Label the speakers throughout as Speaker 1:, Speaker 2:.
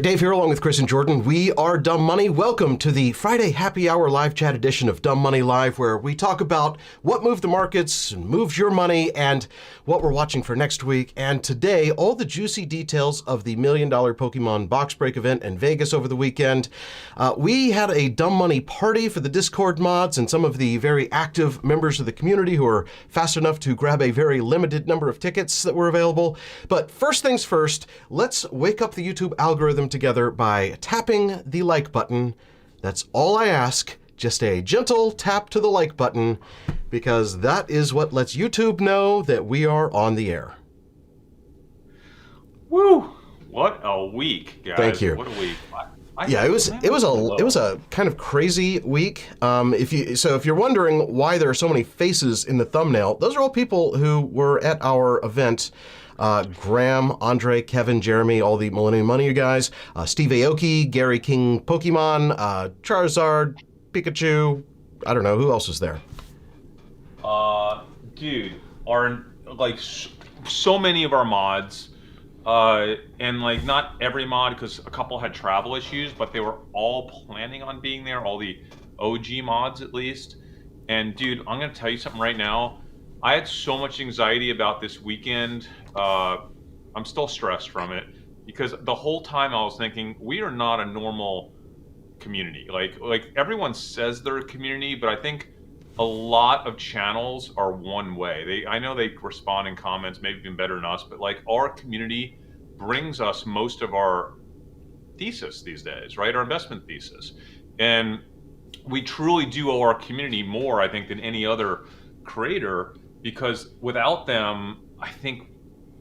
Speaker 1: Dave here along with Chris and Jordan. We are Dumb Money. Welcome to the Friday Happy Hour live chat edition of Dumb Money Live, where we talk about what moved the markets, moves your money, and what we're watching for next week. And today, all the juicy details of the $1 million Pokemon box break event in Vegas over the weekend. We had a Dumb Money party for the Discord mods and some of the very active members of the community who are fast enough to grab a very limited number of tickets that were available. But first things first, let's wake up the YouTube algorithm together by tapping the like button. That's all I ask, just a gentle tap to the like button, because that is what lets YouTube know that we are on the air.
Speaker 2: Woo! What a week, guys!
Speaker 1: Thank you.
Speaker 2: What a week!
Speaker 1: Yeah, it was a kind of crazy week. If you're wondering why there are so many faces in the thumbnail, those are all people who were at our event. Graham, Andre, Kevin, Jeremy, all the Millennium Money guys, Steve Aoki, Gary King, Pokémon, Charizard, Pikachu. I don't know who else was there.
Speaker 2: Dude, so many of our mods, and not every mod, because a couple had travel issues, but they were all planning on being there. All the OG mods, at least. And dude, I'm gonna tell you something right now. I had so much anxiety about this weekend. I'm still stressed from it because the whole time I was thinking, we are not a normal community. Like everyone says they're a community, but I think a lot of channels are one way. I know they respond in comments, maybe even better than us, but our community brings us most of our thesis these days, right? Our investment thesis. And we truly do owe our community more, I think, than any other creator, because without them, I think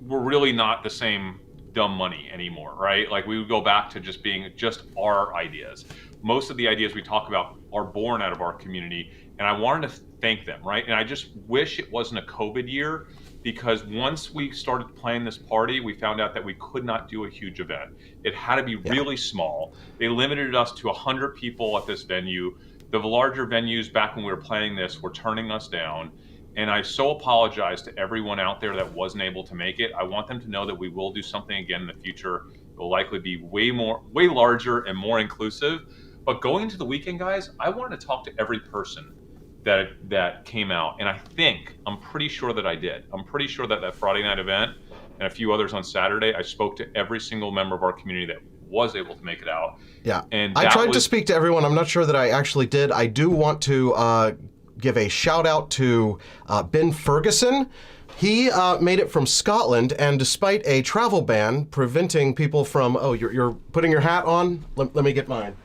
Speaker 2: we're really not the same dumb money anymore, right? We would go back to just being just our ideas. Most of the ideas we talk about are born out of our community, and I wanted to thank them, right? And I just wish it wasn't a COVID year, because once we started planning this party, we found out that we could not do a huge event. It had to be really small. They limited us to 100 people at this venue. The larger venues back when we were planning this were turning us down. And I so apologize to everyone out there that wasn't able to make it. I want them to know that we will do something again in the future. It will likely be way larger and more inclusive. But going into the weekend, guys, I wanted to talk to every person that came out. And I'm pretty sure that I did. I'm pretty sure that Friday night event and a few others on Saturday, I spoke to every single member of our community that was able to make it out.
Speaker 1: Yeah, and I tried to speak to everyone. I'm not sure that I actually did. I do want to give a shout out to Ben Ferguson. He made it from Scotland, and despite a travel ban preventing people from, you're putting your hat on? Let me get mine.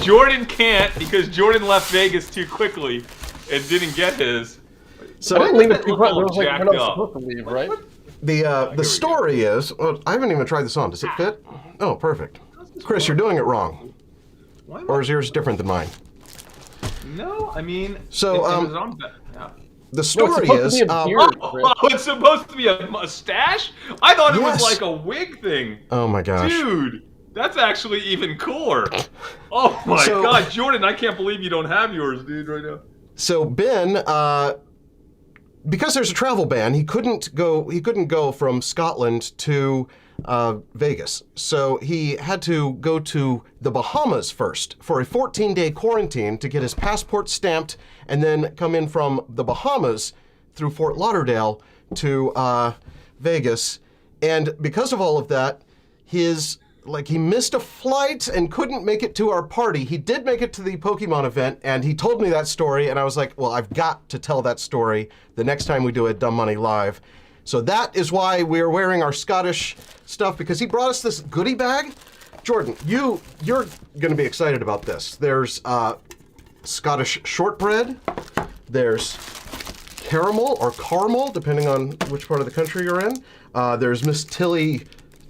Speaker 2: Jordan can't, because Jordan left Vegas too quickly and didn't get his.
Speaker 3: So I didn't leave it too quick. It was we're not supposed to leave, right?
Speaker 1: The story is, I haven't even tried this on. Does it fit? Oh, perfect. Chris, you're doing it wrong. Or is yours different than mine?
Speaker 2: No, I mean,
Speaker 1: so the story is,
Speaker 2: it's supposed to be a mustache? I thought it was like a wig thing.
Speaker 1: Oh my gosh,
Speaker 2: dude, that's actually even cooler. Oh my god, Jordan, I can't believe you don't have yours, dude, right now.
Speaker 1: So Ben, because there's a travel ban, he couldn't go from Scotland to Vegas. So he had to go to the Bahamas first for a 14-day quarantine to get his passport stamped, and then come in from the Bahamas through Fort Lauderdale to Vegas. And because of all of that, he missed a flight and couldn't make it to our party. He did make it to the Pokemon event, and he told me that story, and I was like, well, I've got to tell that story the next time we do a Dumb Money Live. So that is why we're wearing our Scottish stuff, because he brought us this goodie bag. Jordan, you're going to be excited about this. There's Scottish shortbread. There's caramel or caramel, depending on which part of the country you're in. There's Miss Tilly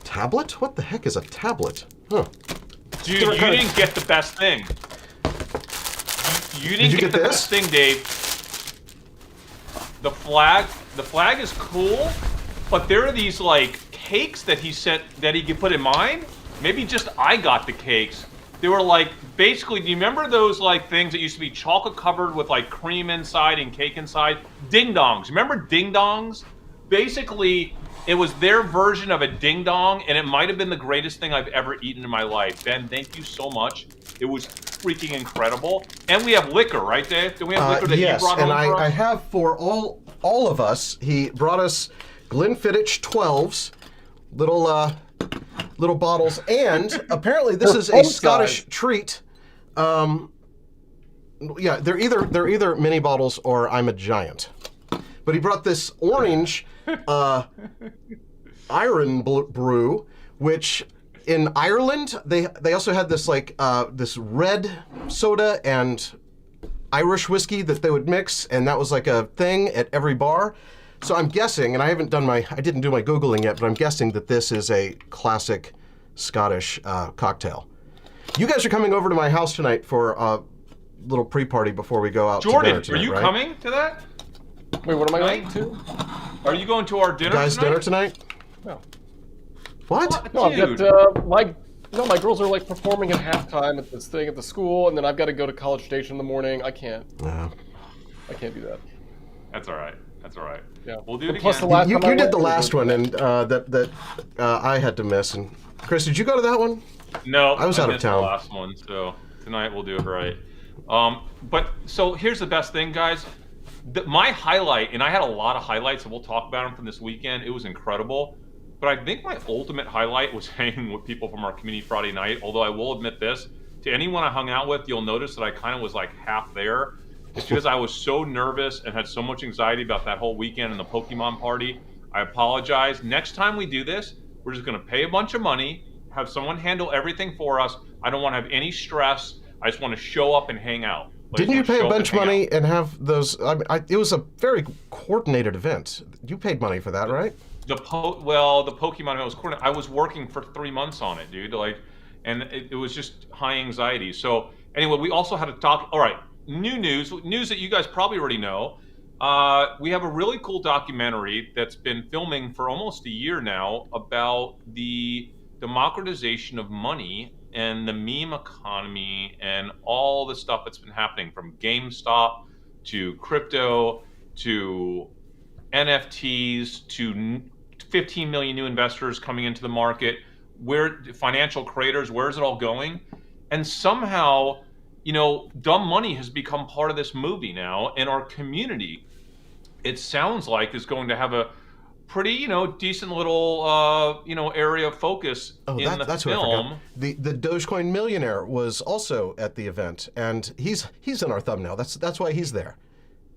Speaker 1: tablet? What the heck is a tablet? Huh.
Speaker 2: Dude, you didn't get the best thing. You didn't get the best thing, Dave. The flag is cool, but there are these cakes that he could put in mine. Maybe just I got the cakes. They were basically, do you remember those things that used to be chocolate covered with cream inside and cake inside? Ding dongs. Remember ding dongs? Basically, It was their version of a ding dong, and it might have been the greatest thing I've ever eaten in my life. Ben, thank you so much. It was freaking incredible. And we have liquor, right, Dave? Do we have liquor that you brought home for us?
Speaker 1: I have for all of us. He brought us Glenfiddich 12s, little bottles, and apparently this is a Scottish treat. Yeah, they're either mini bottles or I'm a giant. But he brought this orange iron brew, which in Ireland they also had this like this red soda and Irish whiskey that they would mix, and that was like a thing at every bar. So I'm guessing, and I didn't do my Googling yet, but I'm guessing that this is a classic Scottish cocktail. You guys are coming over to my house tonight for a little pre-party before we go out to dinner tonight,
Speaker 2: are you coming to that?
Speaker 3: Wait, what am I going to?
Speaker 2: Are you going to our dinner tonight?
Speaker 1: Guys, dinner tonight?
Speaker 3: No.
Speaker 1: What?
Speaker 3: No, I've got, my girls are like performing at halftime at this thing at the school, and then I've got to go to College Station in the morning. I can't. I can't do that.
Speaker 2: That's all right.
Speaker 3: Yeah.
Speaker 2: We'll do it again.
Speaker 3: Plus the last
Speaker 1: You
Speaker 3: time I
Speaker 1: did
Speaker 3: went,
Speaker 1: the last one, and that I had to miss. And Chris, did you go to that one?
Speaker 2: No,
Speaker 1: I was out of
Speaker 2: missed
Speaker 1: town.
Speaker 2: The last one, so tonight we'll do it right. But so here's the best thing, guys. My highlight, and I had a lot of highlights, and we'll talk about them from this weekend. It was incredible. But I think my ultimate highlight was hanging with people from our community Friday night. Although I will admit this, to anyone I hung out with, you'll notice that I kind of was like half there. It's because I was so nervous and had so much anxiety about that whole weekend and the Pokemon party. I apologize. Next time we do this, we're just going to pay a bunch of money, have someone handle everything for us. I don't want to have any stress. I just want to show up and hang out.
Speaker 1: Didn't you pay a bunch of money and have those? It was a very coordinated event. You paid money for that, right?
Speaker 2: The Pokemon event was coordinated. I was working for 3 months on it, dude. And it was just high anxiety. So anyway, we also had to talk. All right, news that you guys probably already know. We have a really cool documentary that's been filming for almost a year now about the democratization of money and the meme economy and all the stuff that's been happening, from GameStop to crypto to NFTs to 15 million new investors coming into the market, where financial creators, where's it all going? And somehow, dumb money has become part of this movie now, and our community, it sounds like, is going to have a pretty, decent little, area of focus in the film.
Speaker 1: The Dogecoin Millionaire was also at the event, and he's in our thumbnail. That's why he's there.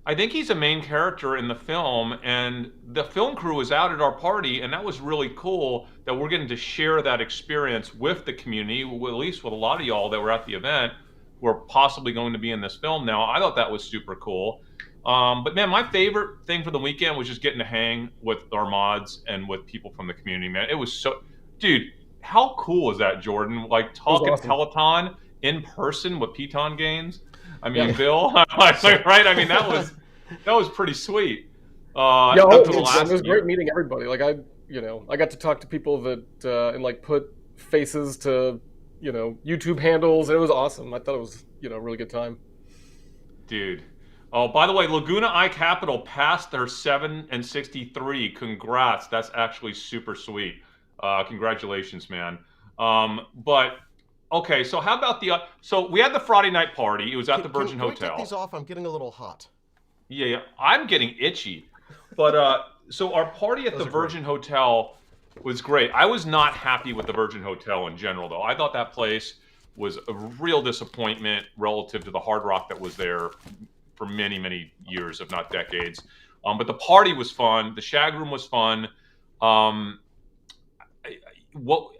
Speaker 2: I think he's a main character in the film, and the film crew was out at our party, and that was really cool that we're getting to share that experience with the community, at least with a lot of y'all that were at the event, who are possibly going to be in this film now. I thought that was super cool. But man, my favorite thing for the weekend was just getting to hang with our mods and with people from the community, man. It was so, dude, how cool was that, Jordan? Like talking
Speaker 3: awesome.
Speaker 2: Peloton in person with Peloton gains. I mean, Bill, right? I mean, that was pretty sweet.
Speaker 3: It was great meeting everybody. Like I got to talk to people that and put faces to, YouTube handles, and it was awesome. I thought it was, a really good time.
Speaker 2: Dude. Oh, by the way, Laguna I Capital passed their 7 and 63. Congrats. That's actually super sweet. Congratulations, man. But okay, so how about so we had the Friday night party. It was at the Virgin Hotel.
Speaker 1: Can we take these off? I'm getting a little hot.
Speaker 2: Yeah, I'm getting itchy. But so our party at the Virgin Hotel was great. I was not happy with the Virgin Hotel in general, though. I thought that place was a real disappointment relative to the Hard Rock that was there for many, many years, if not decades. But the party was fun. The shag room was fun. It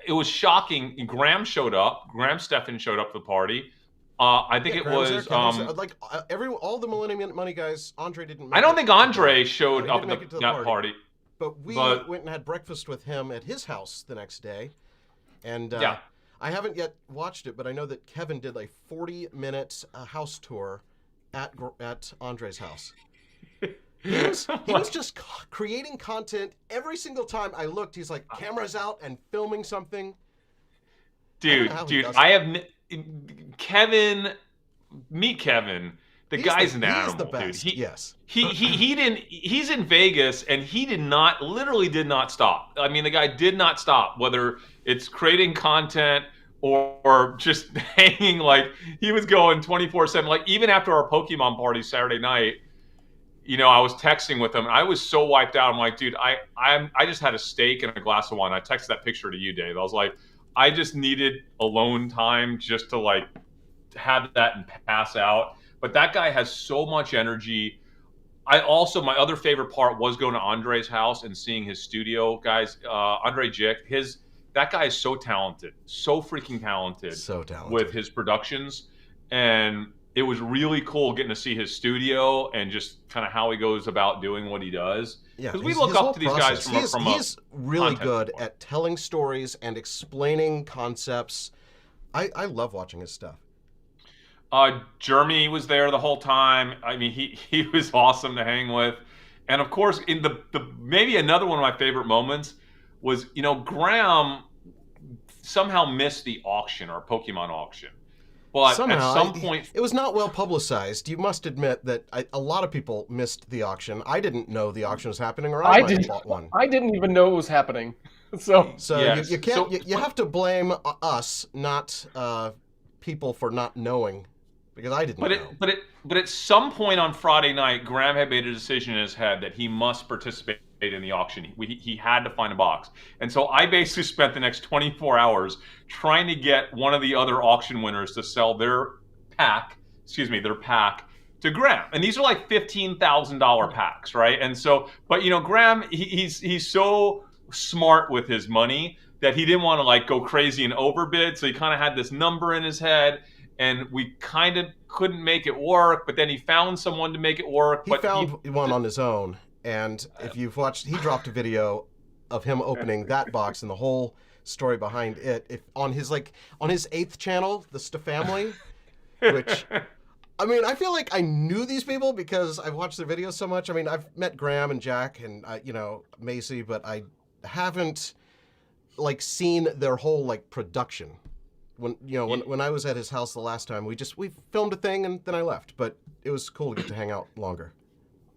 Speaker 2: was shocking. Graham Stephan showed up to the party. I think it was
Speaker 1: all the Millennium Money guys. Andre didn't.
Speaker 2: I don't think Andre showed up at that party.
Speaker 1: But we went and had breakfast with him at his house the next day, and I haven't yet watched it, but I know that Kevin did a 40-minute house tour at Andre's house. He was just creating content every single time I looked. He's like, cameras out and filming something. Dude,
Speaker 2: I have Kevin. Meet Kevin. The guy's an animal,
Speaker 1: he's the best.
Speaker 2: dude.
Speaker 1: Yes.
Speaker 2: He didn't. He's in Vegas, and he literally did not stop. I mean, the guy did not stop. Whether it's creating content or just hanging, like he was going 24/7. Like even after our Pokemon party Saturday night, I was texting with him. And I was so wiped out. I'm like, dude, I just had a steak and a glass of wine. I texted that picture to you, Dave. I was like, I just needed alone time just to like have that and pass out. But that guy has so much energy. My other favorite part was going to Andre's house and seeing his studio, guys. Andre Jick, that guy is so talented, so freaking talented, with his productions, and it was really cool getting to see his studio and just kind of how he goes about doing what he does.
Speaker 1: Yeah,
Speaker 2: because we look up to these guys from
Speaker 1: he's really good at telling stories and explaining concepts. I love watching his stuff.
Speaker 2: Jeremy was there the whole time. I mean, he was awesome to hang with, and of course, in the maybe another one of my favorite moments was Graham somehow missed the auction or Pokemon auction. But
Speaker 1: somehow,
Speaker 2: at some point,
Speaker 1: it was not well publicized. You must admit that a lot of people missed the auction. I didn't know the auction was happening, or I might have bought one.
Speaker 3: I didn't even know it was happening. So
Speaker 1: yes. you can't. You have to blame us, not people, for not knowing, because I didn't know.
Speaker 2: But at some point on Friday night, Graham had made a decision in his head that he must participate in the auction. He had to find a box. And so I basically spent the next 24 hours trying to get one of the other auction winners to sell their pack to Graham. And these are like $15,000 packs, right? And so, but Graham, he's so smart with his money that he didn't want to like go crazy and overbid. So he kind of had this number in his head, and we kind of couldn't make it work, but then he found someone to make it work.
Speaker 1: He found one on his own. And if you've watched, he dropped a video of him opening that box and the whole story behind it. On his 8th channel, the Stephan, which, I mean, I feel like I knew these people because I've watched their videos so much. I mean, I've met Graham and Jack and Macy, but I haven't like seen their whole like production. When I was at his house the last time, we filmed a thing and then I left. But it was cool to get to hang out longer.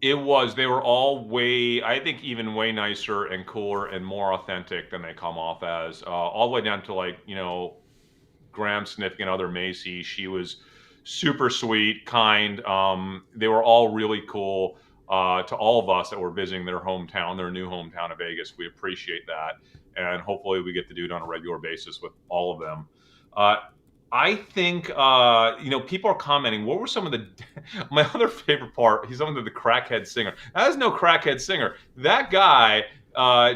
Speaker 2: It was. They were all way nicer and cooler and more authentic than they come off as. All the way down to like, Graham's significant other, Macy. She was super sweet, kind. They were all really cool to all of us that were visiting their new hometown of Vegas. We appreciate that. And hopefully we get to do it on a regular basis with all of them. I think, people are commenting. What were some of my other favorite part? He's something the crackhead singer. That is no crackhead singer. That guy,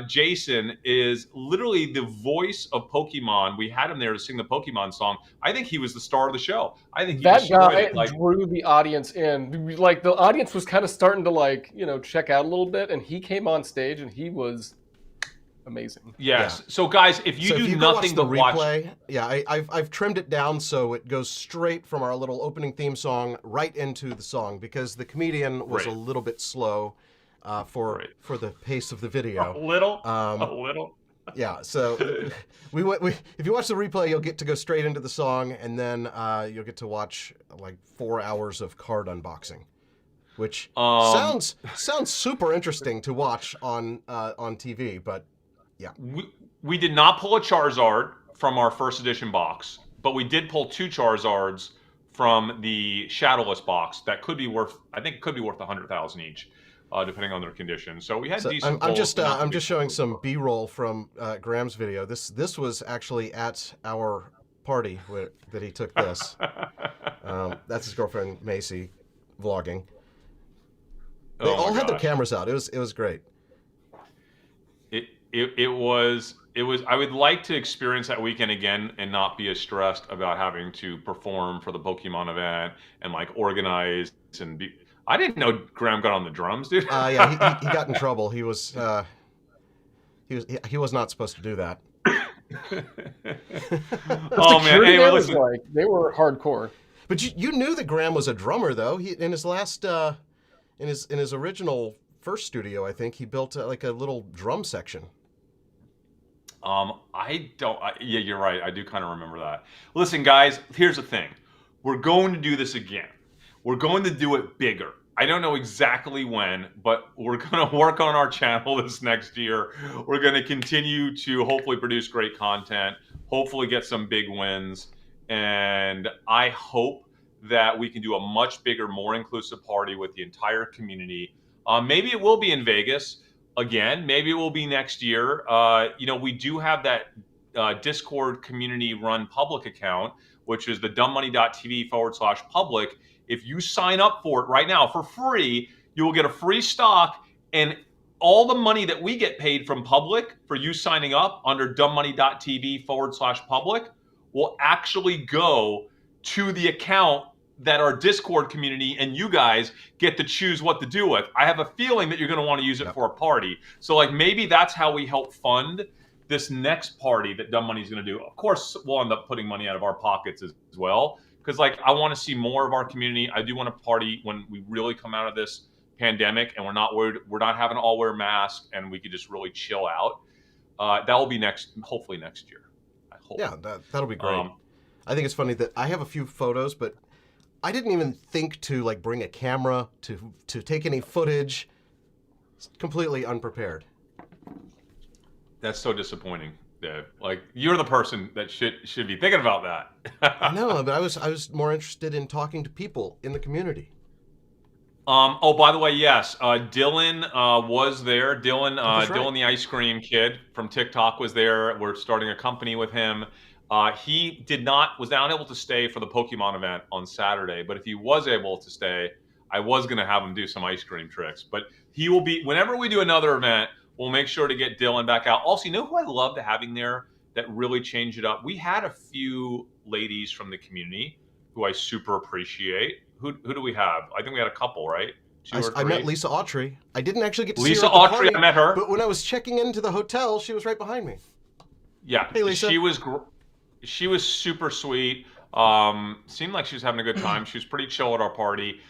Speaker 2: Jason, is literally the voice of Pokemon. We had him there to sing the Pokemon song. I think he was the star of the show. I think
Speaker 3: that guy drew the audience in. Like the audience was kind of starting to check out a little bit, and he came on stage and he was amazing.
Speaker 2: Yes. Yeah. So guys, if you do nothing but
Speaker 1: replay, I've trimmed it down so it goes straight from our little opening theme song right into the song, because the comedian was a little bit slow for the pace of the video.
Speaker 2: A little.
Speaker 1: Yeah. So if you watch the replay, you'll get to go straight into the song, and then you'll get to watch like 4 hours of card unboxing, which sounds super interesting to watch on TV, but. Yeah.
Speaker 2: We did not pull a Charizard from our first edition box, but we did pull 2 Charizards from the Shadowless box that could be worth, I think it could be worth 100,000 each, depending on their condition. So we had decent pulls.
Speaker 1: I'm just showing some B-roll from Graham's video. This was actually at our party that he took this. That's his girlfriend Macy vlogging. They all had their cameras out. It was great.
Speaker 2: It was. I would like to experience that weekend again and not be as stressed about having to perform for the Pokemon event and like organize and be. I didn't know Graham got on the drums, dude.
Speaker 1: Yeah, he got in trouble. He was not supposed to do that.
Speaker 2: Oh man! Anyway,
Speaker 3: listen. They were hardcore.
Speaker 1: But you knew that Graham was a drummer, though. In his last in his original first studio, I think he built like a little drum section.
Speaker 2: Yeah, you're right. I do kind of remember that. Listen, guys, here's the thing. We're going to do this again. we're going to do it bigger. I don't know exactly when, but we're going to work on our channel this next year. We're going to continue to hopefully produce great content, hopefully get some big wins. And I hope that we can do a much bigger, more inclusive party with the entire community. Maybe it will be in Vegas again. Maybe it will be next year. We do have that Discord community run public account, which is the dumbmoney.tv/public. If you sign up for it right now for free, you will get a free stock, and all the money that we get paid from public for you signing up under dumbmoney.tv/public will actually go to the account that our Discord community and you guys get to choose what to do with. I have a feeling that you're going to want to use it for a party. So like maybe that's how we help fund this next party that Dumb Money's going to do. Of course, we'll end up putting money out of our pockets as well. Because like I want to see more of our community. I do want to party when we really come out of this pandemic and we're not worried, we're not having to all wear masks and we could just really chill out. That will be hopefully next year. I hope.
Speaker 1: Yeah, that'll be great. I think it's funny that I have a few photos, but I didn't even think to like bring a camera to take any footage. It's completely unprepared.
Speaker 2: That's so disappointing, Dave. Like you're the person that should be thinking about that.
Speaker 1: I know, but I was more interested in talking to people in the community.
Speaker 2: Oh, by the way, yes, Dylan was there. Dylan,
Speaker 1: That's right.
Speaker 2: Dylan the ice cream kid from TikTok was there. We're starting a company with him. He was not able to stay for the Pokemon event on Saturday, but if he was able to stay, I was going to have him do some ice cream tricks. But he will be, whenever we do another event, we'll make sure to get Dylan back out. Also, you know who I loved having there that really changed it up? We had a few ladies from the community who I super appreciate. Who do we have? I think we had a couple, right?
Speaker 1: I met Lisa Autry. I didn't actually get to see her
Speaker 2: Lisa
Speaker 1: at the
Speaker 2: Autry,
Speaker 1: party,
Speaker 2: I met her.
Speaker 1: But when I was checking into the hotel, she was right behind me.
Speaker 2: Yeah,
Speaker 1: hey, Lisa.
Speaker 2: She was super sweet. Seemed like she was having a good time. She was pretty chill at our party.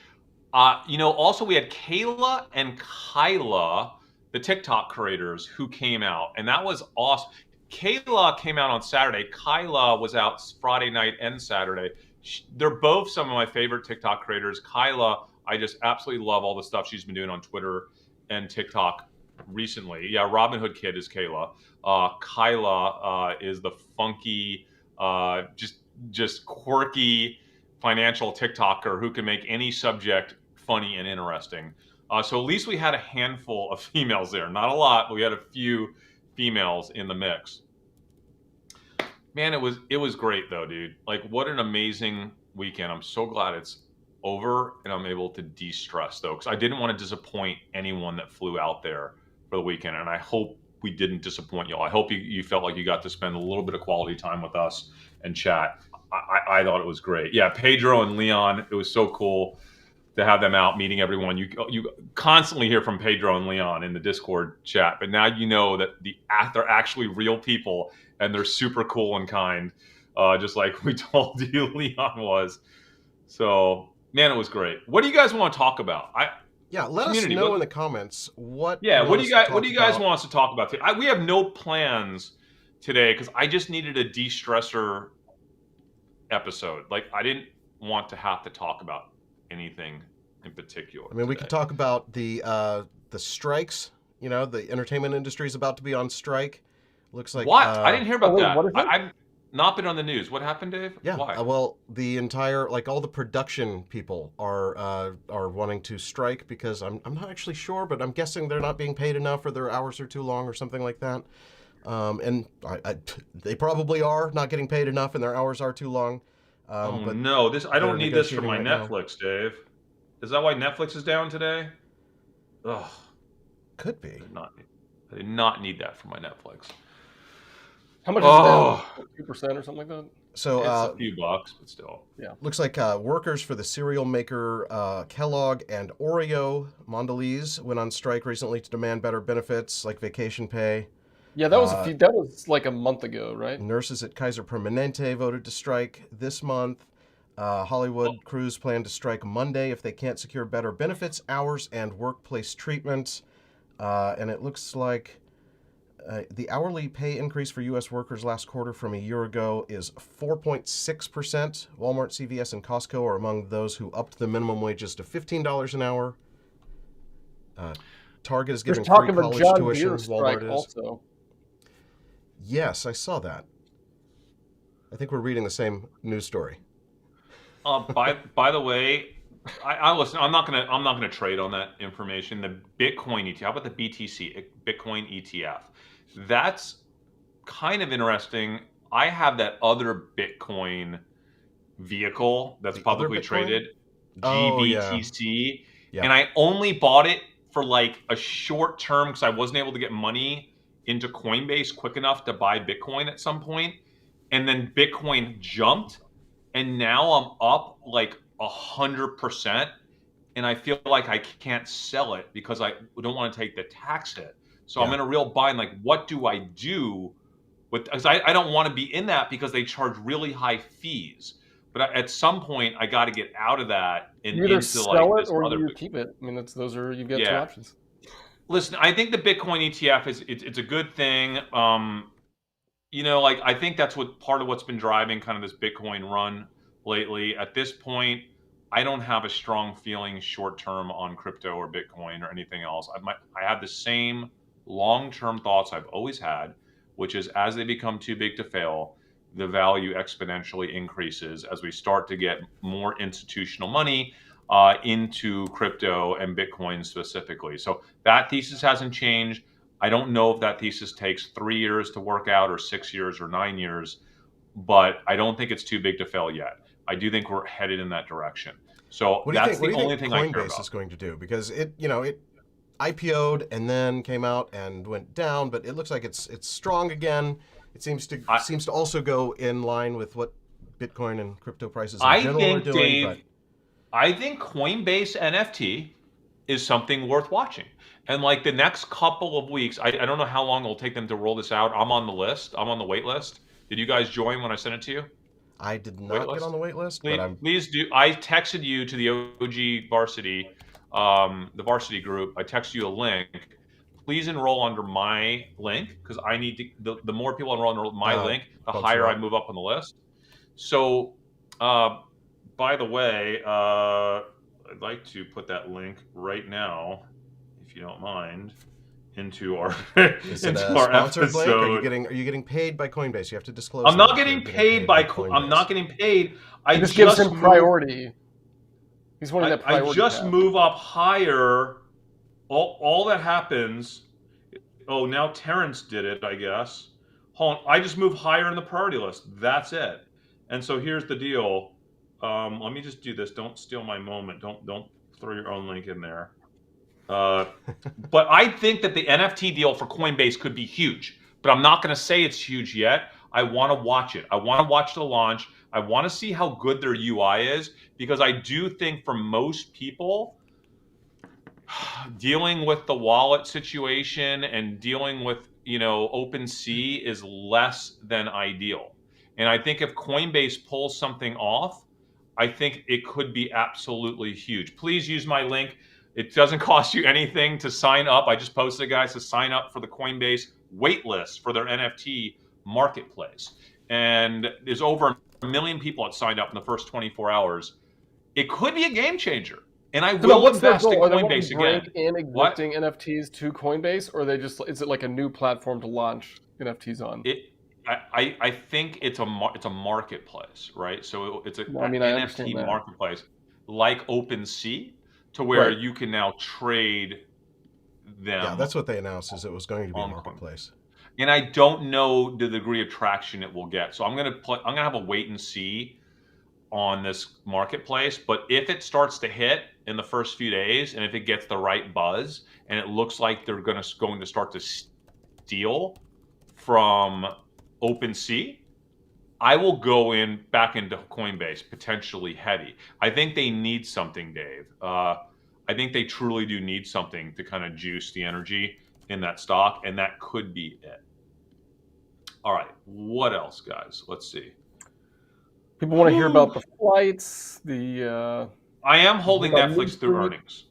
Speaker 2: Also we had Kayla and Kyla, the TikTok creators, who came out, and that was awesome. Kayla came out on Saturday. Kyla was out Friday night and Saturday. They're both some of my favorite TikTok creators. Kyla, I just absolutely love all the stuff she's been doing on Twitter and TikTok recently. Yeah, Robin Hood Kid is Kayla. Kyla is the funky, just quirky financial TikToker who can make any subject funny and interesting. So at least we had a handful of females there. Not a lot, but we had a few females in the mix. Man, it was great though, dude. Like what an amazing weekend. I'm so glad it's over and I'm able to de-stress though, because I didn't want to disappoint anyone that flew out there for the weekend, and I hope we didn't disappoint y'all. I hope you felt like you got to spend a little bit of quality time with us and chat. I thought it was great. Yeah, Pedro and Leon, it was so cool to have them out meeting everyone. You constantly hear from Pedro and Leon in the Discord chat, but now you know that they're actually real people and they're super cool and kind, just like we told you Leon was. So, man, it was great. What do you guys want to talk about?
Speaker 1: Let us know in the comments what.
Speaker 2: Yeah, what do you guys want us to talk about today? We have no plans today because I just needed a de-stressor episode. Like I didn't want to have to talk about anything in particular.
Speaker 1: I mean, we could talk about the strikes. You know, the entertainment industry is about to be on strike. Looks like
Speaker 2: what? I didn't hear about that.
Speaker 3: What is it?
Speaker 2: I've not been on the news. What happened, Dave?
Speaker 1: Yeah.
Speaker 2: Why?
Speaker 1: Well, the entire all the production people are wanting to strike because I'm not actually sure, but I'm guessing they're not being paid enough or their hours are too long or something like that. And they probably are not getting paid enough and their hours are too long.
Speaker 2: But no, I don't need this for my Netflix, Dave. Is that why Netflix is down today? Ugh.
Speaker 1: Could be.
Speaker 2: I did not need that for my Netflix.
Speaker 3: How much is it down? 2% or something like that?
Speaker 1: So
Speaker 2: it's a few bucks, but still.
Speaker 3: Yeah.
Speaker 1: Looks like workers for the cereal maker Kellogg and Oreo Mondelez went on strike recently to demand better benefits like vacation pay.
Speaker 3: Yeah, that was like a month ago, right?
Speaker 1: Nurses at Kaiser Permanente voted to strike this month. Hollywood crews plan to strike Monday if they can't secure better benefits, hours, and workplace treatment. And it looks like The hourly pay increase for U.S. workers last quarter from a year ago is 4.6%. Walmart, CVS, and Costco are among those who upped the minimum wages to $15 an hour. Target is giving free college tuition. Walmart is
Speaker 3: also.
Speaker 1: Yes, I saw that. I think we're reading the same news story.
Speaker 2: By the way, I listen. I'm not gonna trade on that information. The Bitcoin ETF. How about the BTC Bitcoin ETF? That's kind of interesting. I have that other Bitcoin vehicle that's publicly traded, GBTC, and I only bought it for like a short term because I wasn't able to get money into Coinbase quick enough to buy Bitcoin at some point, and then Bitcoin jumped, and now I'm up like 100%, and I feel like I can't sell it because I don't want to take the tax hit. So I'm in a real bind. Like, what do I do with? Because I don't want to be in that because they charge really high fees. But at some point, I got to get out of that and
Speaker 3: you either
Speaker 2: into
Speaker 3: sell
Speaker 2: like
Speaker 3: it
Speaker 2: this
Speaker 3: or
Speaker 2: other.
Speaker 3: You keep it. I mean, you've got two options.
Speaker 2: Listen, I think the Bitcoin ETF it's a good thing. Like I think that's part of what's been driving kind of this Bitcoin run lately. At this point, I don't have a strong feeling short term on crypto or Bitcoin or anything else. I have the same long-term thoughts I've always had, which is as they become too big to fail, the value exponentially increases as we start to get more institutional money into crypto and Bitcoin specifically. So that thesis hasn't changed. I don't know if that thesis takes 3 years to work out or 6 years or 9 years, but I don't think it's too big to fail yet. I do think we're headed in that direction. So that's the only thing I care about.
Speaker 1: Coinbase is going to do, because it IPO'd and then came out and went down, but it looks like it's strong again. It seems to also go in line with what Bitcoin and crypto prices in general are doing.
Speaker 2: Dave, I think Coinbase NFT is something worth watching. And like the next couple of weeks, I don't know how long it'll take them to roll this out. I'm on the list. I'm on the wait list. Did you guys join when I sent it to you?
Speaker 1: I did not get on the wait list.
Speaker 2: Please do. I texted you to the OG varsity, the varsity group. I texted you a link. Please enroll under my link because I need to. The more people enroll under my link, the higher I move up on the list. So, by the way, I'd like to put that link right now, if you don't mind, into our
Speaker 1: Is it a sponsored link? Are you getting paid by Coinbase? You have to disclose.
Speaker 2: I'm not getting paid by Coinbase. I'm not getting paid.
Speaker 3: It just gives him priority. He's wanting that priority.
Speaker 2: I just move up higher. All that happens. Oh, now Terrence did it, I guess. Hold on, I just move higher in the priority list. That's it. And so here's the deal. Let me just do this. Don't steal my moment. Don't throw your own link in there. But I think that the NFT deal for Coinbase could be huge. But I'm not going to say it's huge yet. I want to watch it. I want to watch the launch. I want to see how good their UI is, because I do think for most people, dealing with the wallet situation and dealing with, OpenSea is less than ideal. And I think if Coinbase pulls something off, I think it could be absolutely huge. Please use my link. It doesn't cost you anything to sign up. I just posted, guys, to sign up for the Coinbase waitlist for their NFT marketplace. And there's over 1 million people that signed up in the first 24 hours. It could be a game changer. And I will invest in Coinbase again.
Speaker 3: In existing NFTs to Coinbase, or is it like a new platform to launch NFTs on?
Speaker 2: I think it's a marketplace, right? So it's an NFT marketplace like OpenSea, to where you can now trade them.
Speaker 1: Yeah, that's what they announced, is it was going to be a marketplace.
Speaker 2: And I don't know the degree of traction it will get. So I'm gonna have a wait and see on this marketplace. But if it starts to hit in the first few days, and if it gets the right buzz, and it looks like they're going to start to steal from OpenSea, I will go back into Coinbase potentially heavy. I think they need something, Dave. I think they truly do need something to kind of juice the energy in that stock, and that could be it. All right, what else, guys? Let's see.
Speaker 3: People want to hear about the flights,
Speaker 2: I am holding Netflix through earnings.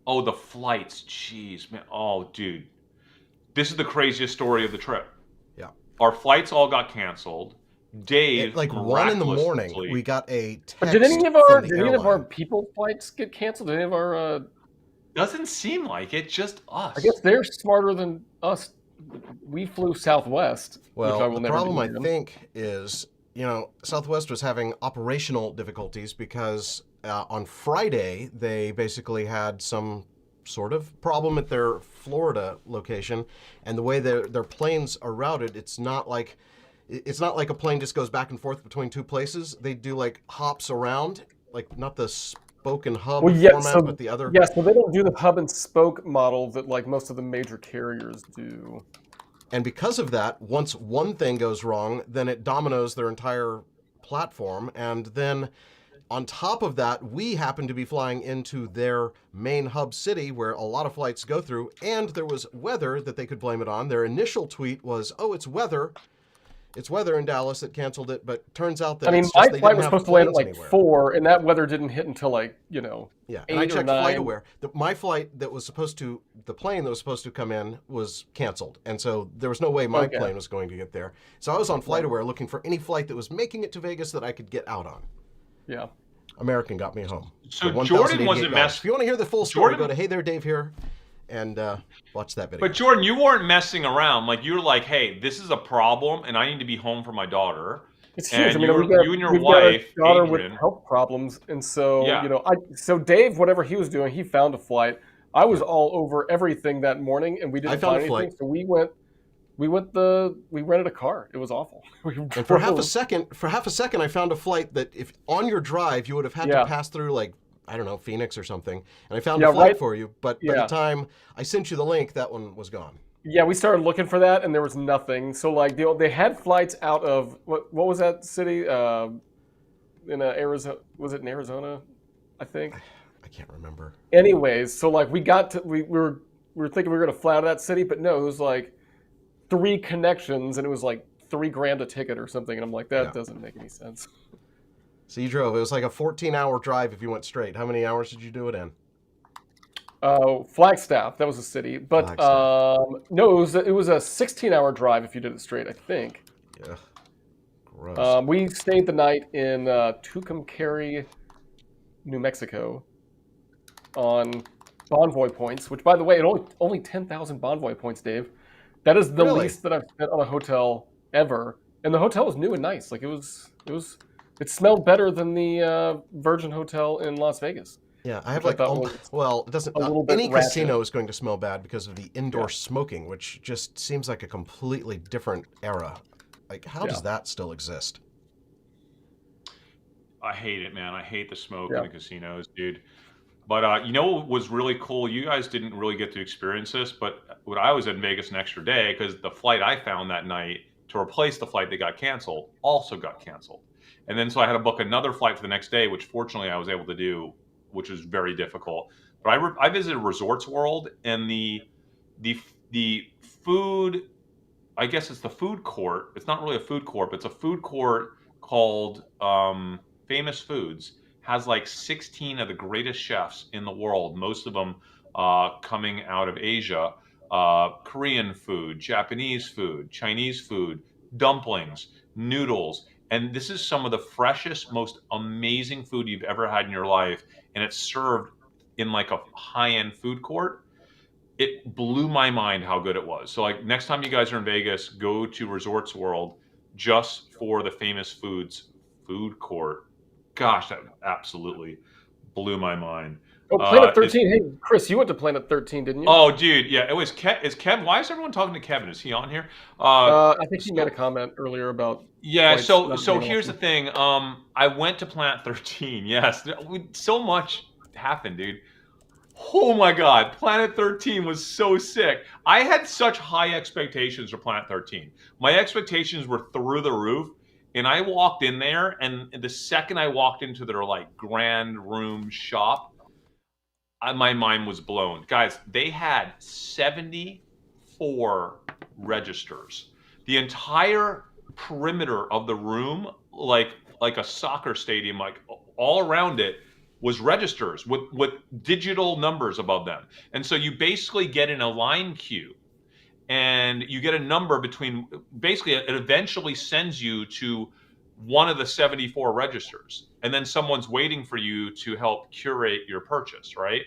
Speaker 2: Oh, the flights. Jeez, man. Oh, dude. This is the craziest story of the trip.
Speaker 1: Yeah.
Speaker 2: Our flights all got canceled. Dave,
Speaker 1: At like 1 in the morning, we got a text.
Speaker 3: But did any of our people flights get canceled? Did any of our?
Speaker 2: Doesn't seem like it. Just us.
Speaker 3: I guess they're smarter than us. We flew Southwest.
Speaker 1: Well,
Speaker 3: which I will
Speaker 1: the
Speaker 3: never
Speaker 1: problem
Speaker 3: do
Speaker 1: I
Speaker 3: again.
Speaker 1: think is, Southwest was having operational difficulties because on Friday they basically had some sort of problem at their Florida location, and the way their planes are routed, it's not like a plane just goes back and forth between two places. They do like hops around, like not the spoke and hub format, but the other.
Speaker 3: Yeah, so they don't do the hub and spoke model that like most of the major carriers do.
Speaker 1: And because of that, once one thing goes wrong, then it dominoes their entire platform. And then on top of that, we happen to be flying into their main hub city where a lot of flights go through, and there was weather that they could blame it on. Their initial tweet was, "Oh, it's weather. It's weather in Dallas that canceled it," but turns out that
Speaker 3: my flight was supposed to land at like 4, and that weather didn't hit until like,
Speaker 1: yeah.
Speaker 3: 8
Speaker 1: And I checked
Speaker 3: or 9.
Speaker 1: FlightAware. My flight that was supposed to, the plane that was supposed to come in was canceled, and so there was no way my plane was going to get there. So I was on FlightAware looking for any flight that was making it to Vegas that I could get out on.
Speaker 3: Yeah.
Speaker 1: American got me home.
Speaker 2: So Jordan wasn't messing.
Speaker 1: If you want to hear the full story, go to Hey There Dave here and watch that video.
Speaker 2: But Jordan, you weren't messing around. Like, you were like, "Hey, this is a problem, and I need to be home for my daughter."
Speaker 3: It's huge.
Speaker 2: And
Speaker 3: I mean,
Speaker 2: you and your wife,
Speaker 3: got a daughter
Speaker 2: Adrian,
Speaker 3: with health problems, and so
Speaker 2: Yeah.
Speaker 3: so Dave, whatever he was doing, he found a flight. I was all over everything that morning, and we didn't find anything.
Speaker 1: Flight.
Speaker 3: So we rented a car. It was awful.
Speaker 1: And for half a second, I found a flight that if on your drive you would have had to pass through like, I don't know, Phoenix or something, and I found a flight for you. But by the time I sent you the link, that one was gone.
Speaker 3: Yeah, we started looking for that, and there was nothing. So like they had flights out of what was that city? In Arizona? Was it in Arizona? I think.
Speaker 1: I can't remember.
Speaker 3: Anyways, so like we were thinking we were gonna fly out of that city, but no, it was like 3 connections, and it was like $3,000 a ticket or something, and I'm like, that doesn't make any sense.
Speaker 1: So you drove. It was like a 14-hour drive if you went straight. How many hours did you do it in?
Speaker 3: Flagstaff, that was a city, but no, it was a 16-hour drive if you did it straight, I think.
Speaker 1: Yeah. Gross.
Speaker 3: We stayed the night in Tucumcari, New Mexico, on Bonvoy points. Which, by the way, only 10,000 Bonvoy points, Dave. That is the least that I've spent on a hotel ever, and the hotel was new and nice. Like it smelled better than the Virgin Hotel in Las Vegas.
Speaker 1: Yeah, I have like it doesn't. Any casino is going to smell bad because of the indoor smoking, which just seems like a completely different era. Like, how does that still exist?
Speaker 2: I hate it, man. I hate the smoke in the casinos, dude. But you know what was really cool? You guys didn't really get to experience this, but when I was in Vegas an extra day, because the flight I found that night to replace the flight that got canceled also got canceled. And then so I had to book another flight for the next day, which fortunately I was able to do, which was very difficult. But I visited Resorts World, and the food, I guess it's the food court. It's not really a food court, but it's a food court called Famous Foods. Has like 16 of the greatest chefs in the world, most of them coming out of Asia. Korean food, Japanese food, Chinese food, dumplings, noodles. And this is some of the freshest, most amazing food you've ever had in your life. And it's served in like a high-end food court. It blew my mind how good it was. So like next time you guys are in Vegas, go to Resorts World just for the Famous Foods food court. Gosh, that absolutely blew my mind.
Speaker 3: Oh, Planet 13. Hey, Chris, you went to Planet 13, didn't you?
Speaker 2: Oh, dude, yeah. It was Kevin. Why is everyone talking to Kevin? Is he on here?
Speaker 3: I think he made a comment earlier about.
Speaker 2: Yeah. So here's the thing. I went to Planet 13. Yes, so much happened, dude. Oh my God, Planet 13 was so sick. I had such high expectations for Planet 13. My expectations were through the roof. And I walked in there, and the second I walked into their like grand room shop, my mind was blown. Guys, they had 74 registers. The entire perimeter of the room, like a soccer stadium, like all around it, was registers with digital numbers above them. And so you basically get in a line queue. and you get a number between, basically it eventually sends you to one of the 74 registers, and then someone's waiting for you to help curate your purchase, right?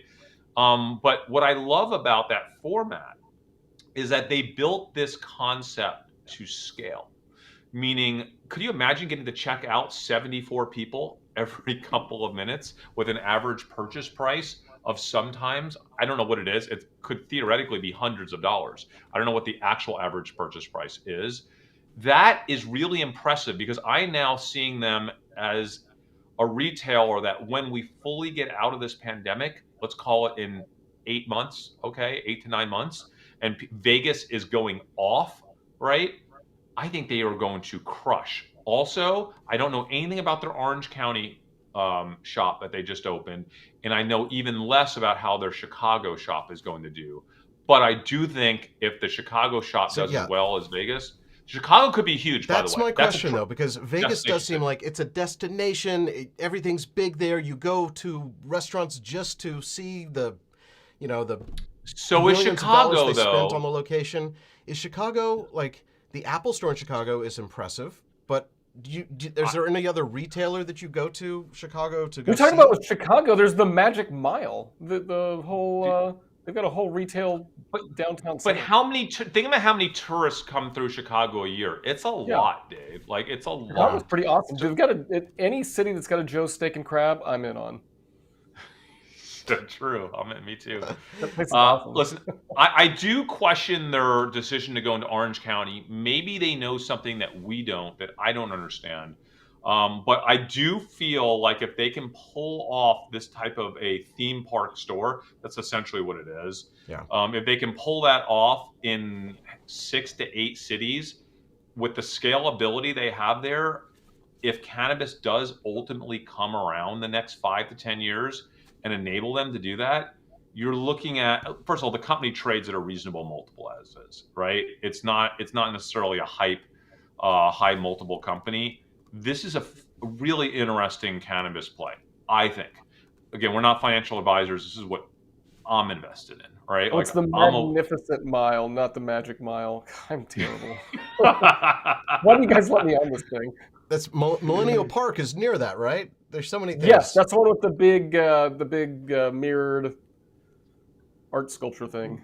Speaker 2: But what I love about that format is that they built this concept to scale. Meaning, could you imagine getting to check out 74 people every couple of minutes with an average purchase price of, sometimes, I don't know what it is, it could theoretically be hundreds of dollars. I don't know what the actual average purchase price is. That is really impressive, because I'm now seeing them as a retailer that, when we fully get out of this pandemic, let's call it in 8 months, okay, 8 to 9 months, and Vegas is going off, right? I think they are going to crush. Also, I don't know anything about their Orange County shop that they just opened, and I know even less about how their Chicago shop is going to do. But I do think if the Chicago shop does as well as Vegas, Chicago could be huge, by the way.
Speaker 1: That's my question, though, because Vegas does seem like it's a destination. Everything's big there. You go to restaurants just to see the, you know, the
Speaker 2: so is Chicago,
Speaker 1: they
Speaker 2: though,
Speaker 1: spent on the location. Is Chicago, like, the Apple Store in Chicago is impressive, but is there any other retailer that you go to Chicago to go
Speaker 3: We're talking about with Chicago, there's the Magic Mile. The whole... they've got a whole retail downtown center.
Speaker 2: But how many? Think about how many tourists come through Chicago a year. It's a lot, Dave. Like, it's a lot.
Speaker 3: That was pretty awesome. They've got any city that's got a Joe's Steak and Crab, I'm in on.
Speaker 2: True. Me too.
Speaker 3: Awesome.
Speaker 2: Listen, I do question their decision to go into Orange County. Maybe they know something that we don't, that I don't understand. But I do feel like if they can pull off this type of a theme park store, that's essentially what it is.
Speaker 1: Yeah.
Speaker 2: If they can pull that off in 6 to 8 cities with the scalability they have there, if cannabis does ultimately come around the next 5 to 10 years and enable them to do that, you're looking at, first of all, the company trades at a reasonable multiple as is, right? It's not necessarily a high multiple company. This is a really interesting cannabis play, I think. Again, we're not financial advisors. This is what I'm invested in, right?
Speaker 3: Well, it's the Magnificent Mile, not the Magic Mile. I'm terrible. Why do you guys let me on this thing?
Speaker 1: That's Millennial Park is near that, right? There's so many things.
Speaker 3: Yes, that's the one with the big mirrored art sculpture thing.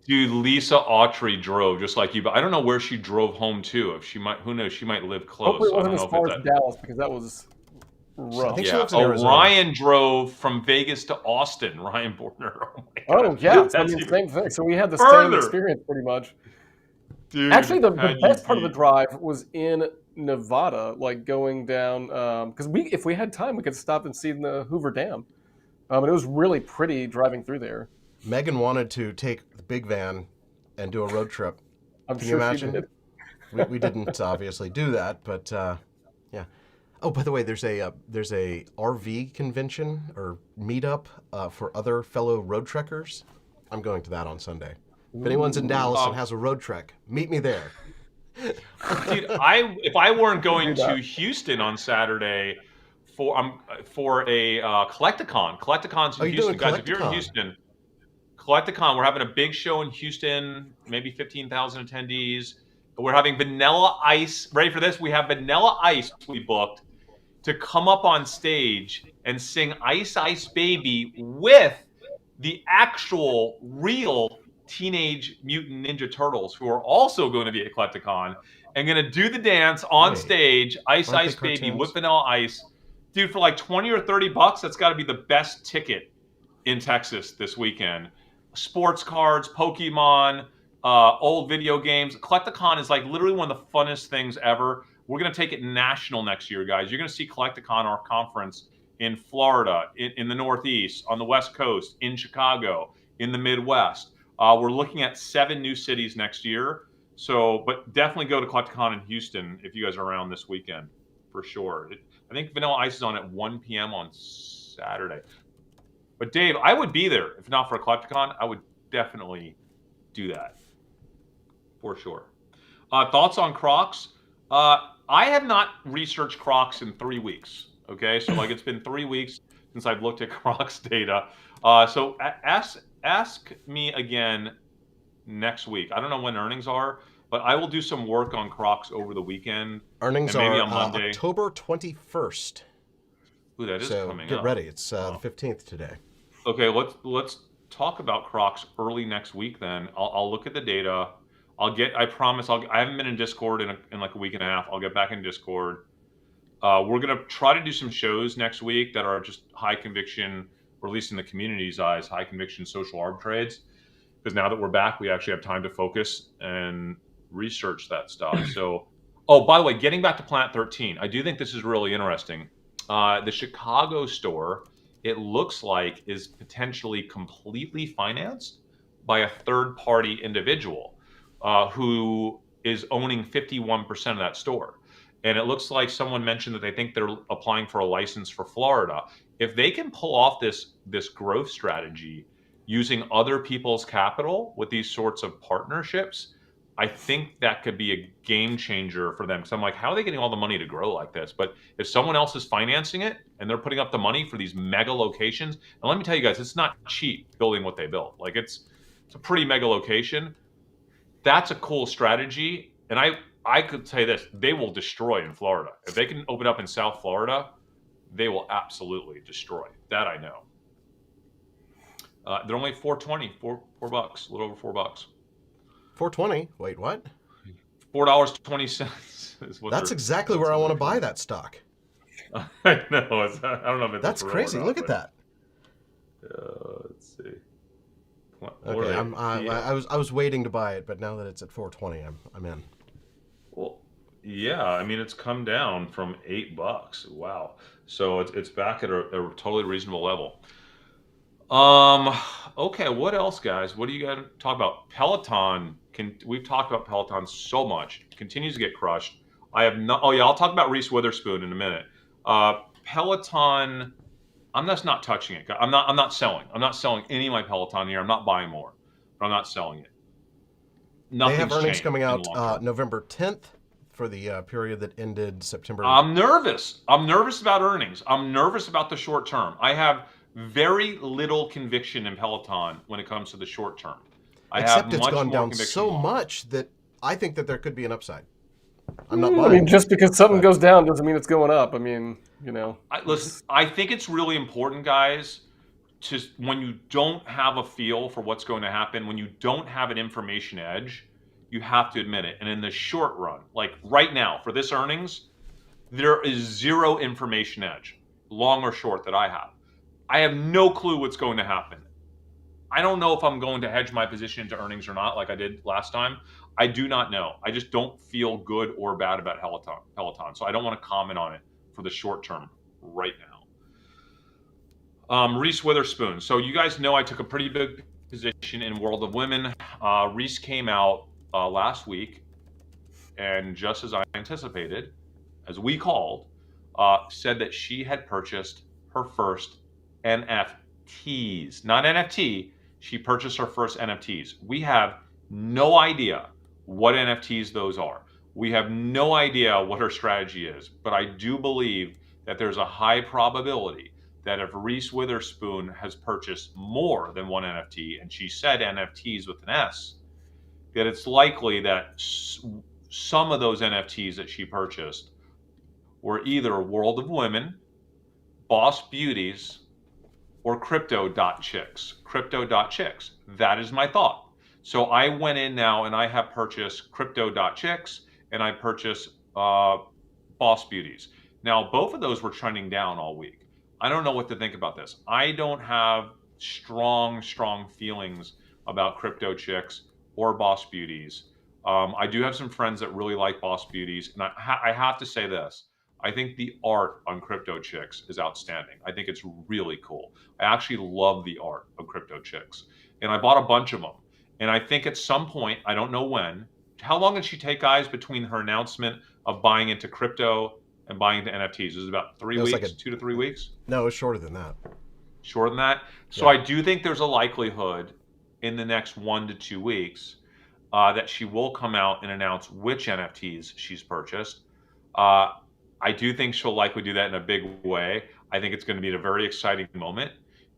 Speaker 2: Dude, Lisa Autry drove just like you, but I don't know where she drove home to. If she might, who knows? She might live close.
Speaker 3: Hopefully it wasn't as far as Dallas, because that was rough.
Speaker 1: I think she lives in Arizona.
Speaker 2: Ryan drove from Vegas to Austin. Ryan Borner. Oh my God.
Speaker 3: Oh yeah,
Speaker 2: Dude,
Speaker 3: I mean, same thing. So we had the same experience pretty much.
Speaker 2: Dude,
Speaker 3: actually, the best part of the drive was in Nevada, like going down, because if we had time, we could stop and see the Hoover Dam. And it was really pretty driving through there.
Speaker 1: Megan wanted to take the big van and do a road trip.
Speaker 3: I'm
Speaker 1: Can
Speaker 3: sure
Speaker 1: you imagine?
Speaker 3: she did.
Speaker 1: We didn't obviously do that, but yeah. Oh, by the way, there's a RV convention or meetup for other fellow road trekkers. I'm going to that on Sunday. If anyone's in Dallas and has a road trek, meet me there.
Speaker 2: Dude, if I weren't going to Houston on Saturday for a Collecticon. Collecticon's in Houston, guys. If you're in Houston, Collecticon, we're having a big show in Houston, maybe 15,000 attendees. We're having Vanilla Ice. Ready for this? We have Vanilla Ice we booked to come up on stage and sing Ice Ice Baby with the actual real Teenage Mutant Ninja Turtles, who are also going to be at Collecticon and going to do the dance on stage, Ice Ice Baby with Vanilla Ice. Dude, for like 20 or 30 bucks, that's got to be the best ticket in Texas this weekend. Sports cards, Pokemon, old video games. Collecticon is like literally one of the funnest things ever. We're going to take it national next year, guys. You're going to see Collecticon, our conference, in Florida, in the Northeast, on the West Coast, in Chicago, in the Midwest. We're looking at 7 new cities next year. So, but definitely go to Collecticon in Houston if you guys are around this weekend, for sure. I think Vanilla Ice is on at 1 p.m. on Saturday. But Dave, I would be there. If not for a Collecticon, I would definitely do that, for sure. Thoughts on Crocs? I have not researched Crocs in 3 weeks. Okay, so like it's been 3 weeks since I've looked at Crocs data. So ask me again next week. I don't know when earnings are, but I will do some work on Crocs over the weekend.
Speaker 1: Earnings
Speaker 2: and maybe
Speaker 1: are
Speaker 2: on Monday.
Speaker 1: October 21st.
Speaker 2: Ooh, that is
Speaker 1: So
Speaker 2: coming
Speaker 1: get
Speaker 2: up.
Speaker 1: ready. It's the 15th today.
Speaker 2: Okay, let's talk about Crocs early next week. Then I'll look at the data. I promise. I haven't been in Discord in like a week and a half. I'll get back in Discord. We're gonna try to do some shows next week that are just high conviction, or at least in the community's eyes, high conviction social arb trades. Because now that we're back, we actually have time to focus and research that stuff. So, oh, by the way, getting back to Planet 13, I do think this is really interesting. The Chicago store, it looks like, is potentially completely financed by a third-party individual who is owning 51% of that store. And it looks like someone mentioned that they think they're applying for a license for Florida. If they can pull off this growth strategy using other people's capital with these sorts of partnerships, I think that could be a game changer for them. Because I'm like, how are they getting all the money to grow like this? But if someone else is financing it and they're putting up the money for these mega locations, and let me tell you guys, it's not cheap building what they built. Like it's a pretty mega location. That's a cool strategy. And I could say this, they will destroy in Florida. If they can open up in South Florida, they will absolutely destroy. That I know. They're only $4.20, $4, $4, a little over $4.
Speaker 1: 420. Wait, what?
Speaker 2: $4.20 is what.
Speaker 1: That's exactly where I want to buy that stock.
Speaker 2: I know. I don't know if it's
Speaker 1: That's crazy. Look at that.
Speaker 2: Let's see.
Speaker 1: Okay, I was waiting to buy it, but now that it's at 420, I'm in.
Speaker 2: Well, yeah. I mean, it's come down from $8. Wow. So it's back at a totally reasonable level. Okay, what else, guys? What do you guys talk about? Peloton. We've talked about Peloton so much. It continues to get crushed. I have not. Oh yeah, I'll talk about Reese Witherspoon in a minute. Peloton. I'm just not touching it. I'm not selling. I'm not selling any of my Peloton here. I'm not buying more, but I'm not selling it.
Speaker 1: They have earnings
Speaker 2: changed
Speaker 1: coming
Speaker 2: in the
Speaker 1: out
Speaker 2: long term.
Speaker 1: November 10th for the period that ended September.
Speaker 2: I'm nervous. I'm nervous about earnings. I'm nervous about the short term. I have very little conviction in Peloton when it comes to the short term.
Speaker 1: Except it's gone down so much that I think that there could be an upside. I'm not buying.
Speaker 3: I mean, just because something goes down doesn't mean it's going up. I mean, you know.
Speaker 2: Listen, I think it's really important, guys, to when you don't have a feel for what's going to happen, when you don't have an information edge, you have to admit it. And in the short run, like right now for this earnings, there is zero information edge, long or short, that I have. I have no clue what's going to happen. I don't know if I'm going to hedge my position into earnings or not, like I did last time. I do not know. I just don't feel good or bad about Peloton. So I don't want to comment on it for the short term right now. Reese Witherspoon. So you guys know I took a pretty big position in World of Women. Reese came out last week, and just as I anticipated, as we called, said that she had purchased her first NFTs. Not NFT. She purchased her first NFTs. We have no idea what NFTs those are. We have no idea what her strategy is, but I do believe that there's a high probability that if Reese Witherspoon has purchased more than one NFT, and she said NFTs with an S, that it's likely that some of those NFTs that she purchased were either World of Women, Boss Beauties, or crypto.chicks. Crypto.chicks. That is my thought. So I went in now and I have purchased crypto.chicks and I purchased Boss Beauties. Now, both of those were trending down all week. I don't know what to think about this. I don't have strong feelings about crypto chicks or Boss Beauties. I do have some friends that really like Boss Beauties. And I have to say this. I think the art on Crypto Chicks is outstanding. I think it's really cool. I actually love the art of Crypto Chicks. And I bought a bunch of them. And I think at some point, I don't know when, how long did she take, guys, between her announcement of buying into crypto and buying into NFTs? It was about 3 weeks, like 2 to 3 weeks?
Speaker 1: No, it's shorter than that.
Speaker 2: Shorter than that? So yeah. I do think there's a likelihood in the next 1 to 2 weeks that she will come out and announce which NFTs she's purchased. I do think she'll likely do that in a big way. I think it's going to be a very exciting moment.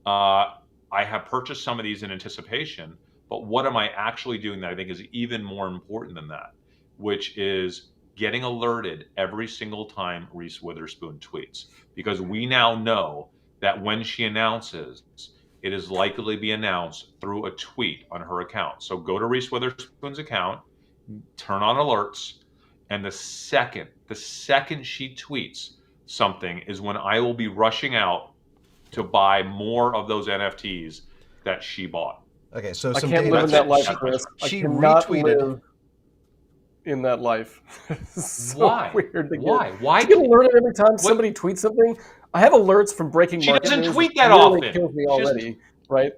Speaker 2: I have purchased some of these in anticipation, But what am I actually doing that I think is even more important than that, which is getting alerted every single time Reese Witherspoon tweets, because we now know that when she announces, it is likely to be announced through a tweet on her account. So go to Reese Witherspoon's account, turn on alerts, and the second she tweets something is when I will be rushing out to buy more of those NFTs that she bought.
Speaker 1: Okay, so
Speaker 3: I
Speaker 1: some
Speaker 3: can't
Speaker 1: data.
Speaker 3: live in that life,
Speaker 2: She-
Speaker 3: Chris.
Speaker 1: she
Speaker 3: I cannot
Speaker 1: retweeted-
Speaker 3: live in that life. It's so
Speaker 2: Why?
Speaker 3: weird to
Speaker 2: Why?
Speaker 3: get.
Speaker 2: Why?
Speaker 3: To get alerted every time somebody tweets something. I have alerts from breaking
Speaker 2: She
Speaker 3: market
Speaker 2: doesn't
Speaker 3: news,
Speaker 2: tweet
Speaker 3: which
Speaker 2: that
Speaker 3: literally
Speaker 2: often.
Speaker 3: kills me
Speaker 2: She doesn't-
Speaker 3: already, right?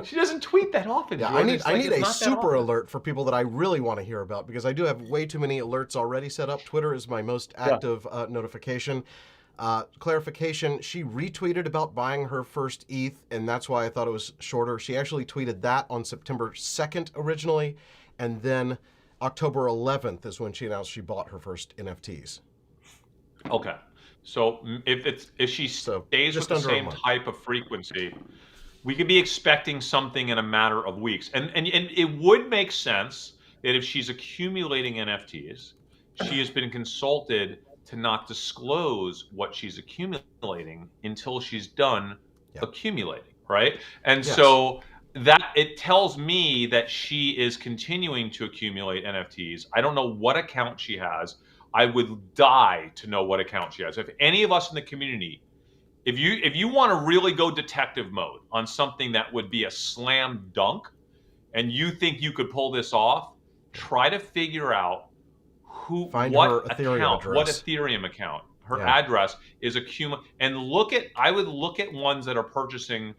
Speaker 2: She doesn't tweet that often.
Speaker 1: Yeah,
Speaker 2: Jordan.
Speaker 1: I
Speaker 2: It's
Speaker 1: need
Speaker 2: it's
Speaker 1: a
Speaker 2: not that
Speaker 1: super
Speaker 2: often.
Speaker 1: alert for people that I really want to hear about, because I do have way too many alerts already set up. Twitter is my most active notification. Clarification, she retweeted about buying her first ETH, and that's why I thought it was shorter. She actually tweeted that on September 2nd originally, and then October 11th is when she announced she bought her first NFTs.
Speaker 2: Okay, so if she
Speaker 1: So,
Speaker 2: stays with
Speaker 1: just
Speaker 2: the
Speaker 1: under a
Speaker 2: same
Speaker 1: month.
Speaker 2: type of frequency, we could be expecting something in a matter of weeks, and it would make sense that if she's accumulating NFTs, she has been consulted to not disclose what she's accumulating until she's done
Speaker 1: Yep.
Speaker 2: accumulating, right? And
Speaker 1: Yes.
Speaker 2: so that it tells me that she is continuing to accumulate NFTs. I don't know what account she has. I would die to know what account she has. If any of us in the community, if you want to really go detective mode on something that would be a slam dunk, and you think you could pull this off, try to figure out
Speaker 1: Find
Speaker 2: what
Speaker 1: her Ethereum
Speaker 2: account, what
Speaker 1: address.
Speaker 2: Ethereum account, her
Speaker 1: Yeah.
Speaker 2: address is and I would look at ones that are purchasing,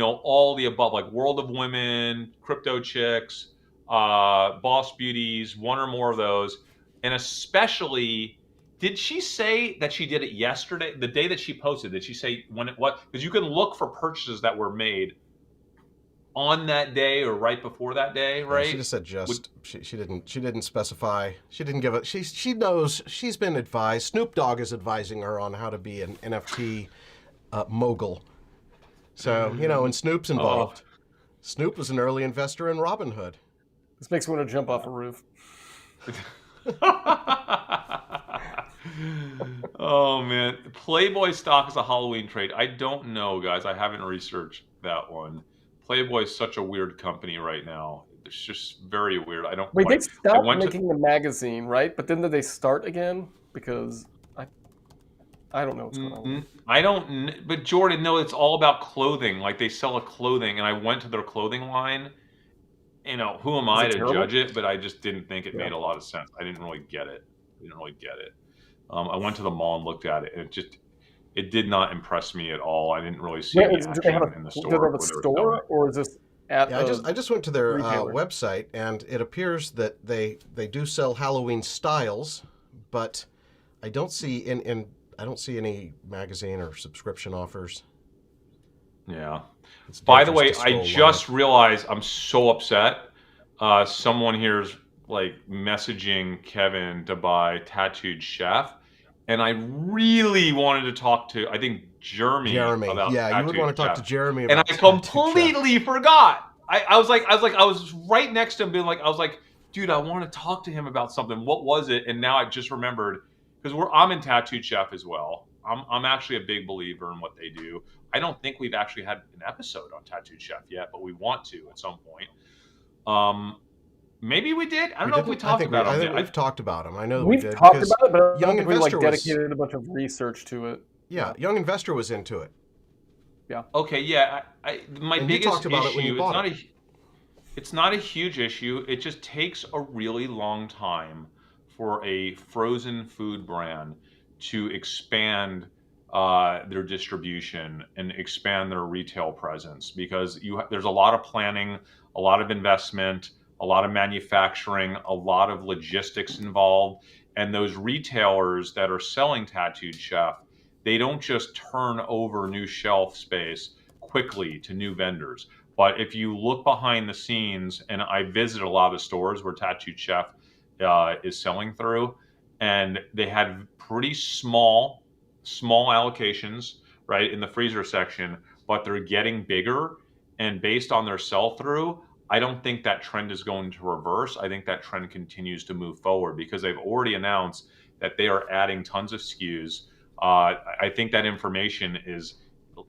Speaker 2: all the above, like World of Women, Crypto Chicks, Boss Beauties, one or more of those, and especially. Did she say that she did it yesterday? The day that she posted, did she say what? Because you can look for purchases that were made on that day or right before that day,
Speaker 1: Yeah,
Speaker 2: right?
Speaker 1: she just said she didn't specify. She didn't give it. She knows, she's been advised. Snoop Dogg is advising her on how to be an NFT mogul. So, and Snoop's involved. Snoop was an early investor in Robinhood.
Speaker 3: This makes me want to jump off a roof.
Speaker 2: Oh man, Playboy stock is a Halloween trade. I don't know, guys. I haven't researched that one. Playboy is such a weird company right now. It's just very weird. I don't.
Speaker 3: Wait, they
Speaker 2: I
Speaker 3: stopped
Speaker 2: went to-
Speaker 3: making the magazine, right? But then did they start again? Because I don't know what's going on.
Speaker 2: I don't. But Jordan, no, it's all about clothing. Like they sell a clothing, and I went to their clothing line. Who am I
Speaker 3: it
Speaker 2: to
Speaker 3: terrible?
Speaker 2: judge it? But I just didn't think it
Speaker 3: Yeah.
Speaker 2: made a lot of sense. I didn't really get it. I went to the mall and looked at it, and it did not impress me at all. I didn't really see any
Speaker 3: Do
Speaker 2: action
Speaker 3: they have
Speaker 2: in the
Speaker 3: do
Speaker 2: store.
Speaker 3: they have
Speaker 2: where
Speaker 3: a
Speaker 2: they were
Speaker 3: store,
Speaker 2: selling it.
Speaker 3: or is this at
Speaker 1: Yeah, I just went to their
Speaker 3: retailer.
Speaker 1: website, and it appears that they do sell Halloween styles, but I don't see I don't see any magazine or subscription offers.
Speaker 2: Yeah.
Speaker 1: It's
Speaker 2: By the
Speaker 1: dangerous
Speaker 2: way,
Speaker 1: to
Speaker 2: I
Speaker 1: scroll
Speaker 2: just realized I'm so upset. Someone here's like messaging Kevin to buy Tattooed Chef, and I really wanted to talk to Jeremy
Speaker 1: Jeremy,
Speaker 2: about
Speaker 1: yeah, you would
Speaker 2: Tattooed
Speaker 1: want to talk
Speaker 2: Chef.
Speaker 1: to Jeremy
Speaker 2: And
Speaker 1: about
Speaker 2: I
Speaker 1: Tattooed Chef.
Speaker 2: completely forgot. I was right next to him, being like, dude, I want to talk to him about something. What was it? And now I just remembered, because I'm in Tattooed Chef as well. I'm actually a big believer in what they do. I don't think we've actually had an episode on Tattooed Chef yet, but we want to at some point. Maybe we did. I don't know if we talked about
Speaker 1: I
Speaker 2: it.
Speaker 1: think we've talked about them. I know that
Speaker 3: We've
Speaker 1: we did.
Speaker 3: talked
Speaker 1: because
Speaker 3: about it, but I
Speaker 1: Young
Speaker 3: don't think we
Speaker 1: Investor was-
Speaker 3: dedicated a bunch of research to it.
Speaker 1: Yeah, Young Investor was into it.
Speaker 2: Okay, yeah. My
Speaker 1: And you
Speaker 2: biggest
Speaker 1: talked about it
Speaker 2: issue.
Speaker 1: when you bought it.
Speaker 2: It's not a huge issue. It just takes a really long time for a frozen food brand to expand their distribution and expand their retail presence, because there's a lot of planning, a lot of investment, a lot of manufacturing, a lot of logistics involved, and those retailers that are selling Tattooed Chef, they don't just turn over new shelf space quickly to new vendors. But if you look behind the scenes, and I visit a lot of the stores where Tattooed Chef is selling through, and they had pretty small allocations, right, in the freezer section, but they're getting bigger, And based on their sell-through, I don't think that trend is going to reverse. I think that trend continues to move forward because they've already announced that they are adding tons of SKUs. I think that information is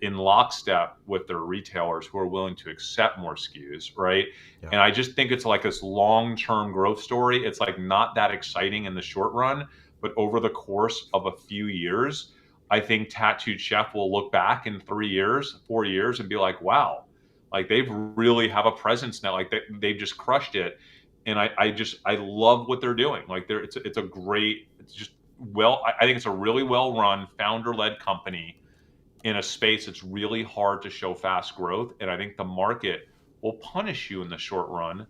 Speaker 2: in lockstep with their retailers who are willing to accept more SKUs, right?
Speaker 1: Yeah.
Speaker 2: And I just think it's like this long-term growth story. It's like not that exciting in the short run, but over the course of a few years, I think Tattooed Chef will look back in 3 years, 4 years and be like, wow, like they've really have a presence now. Like they've just crushed it. And I love what they're doing. Like it's a great, it's just I think it's a really well run founder led company in a space that's really hard to show fast growth. And I think the market will punish you in the short run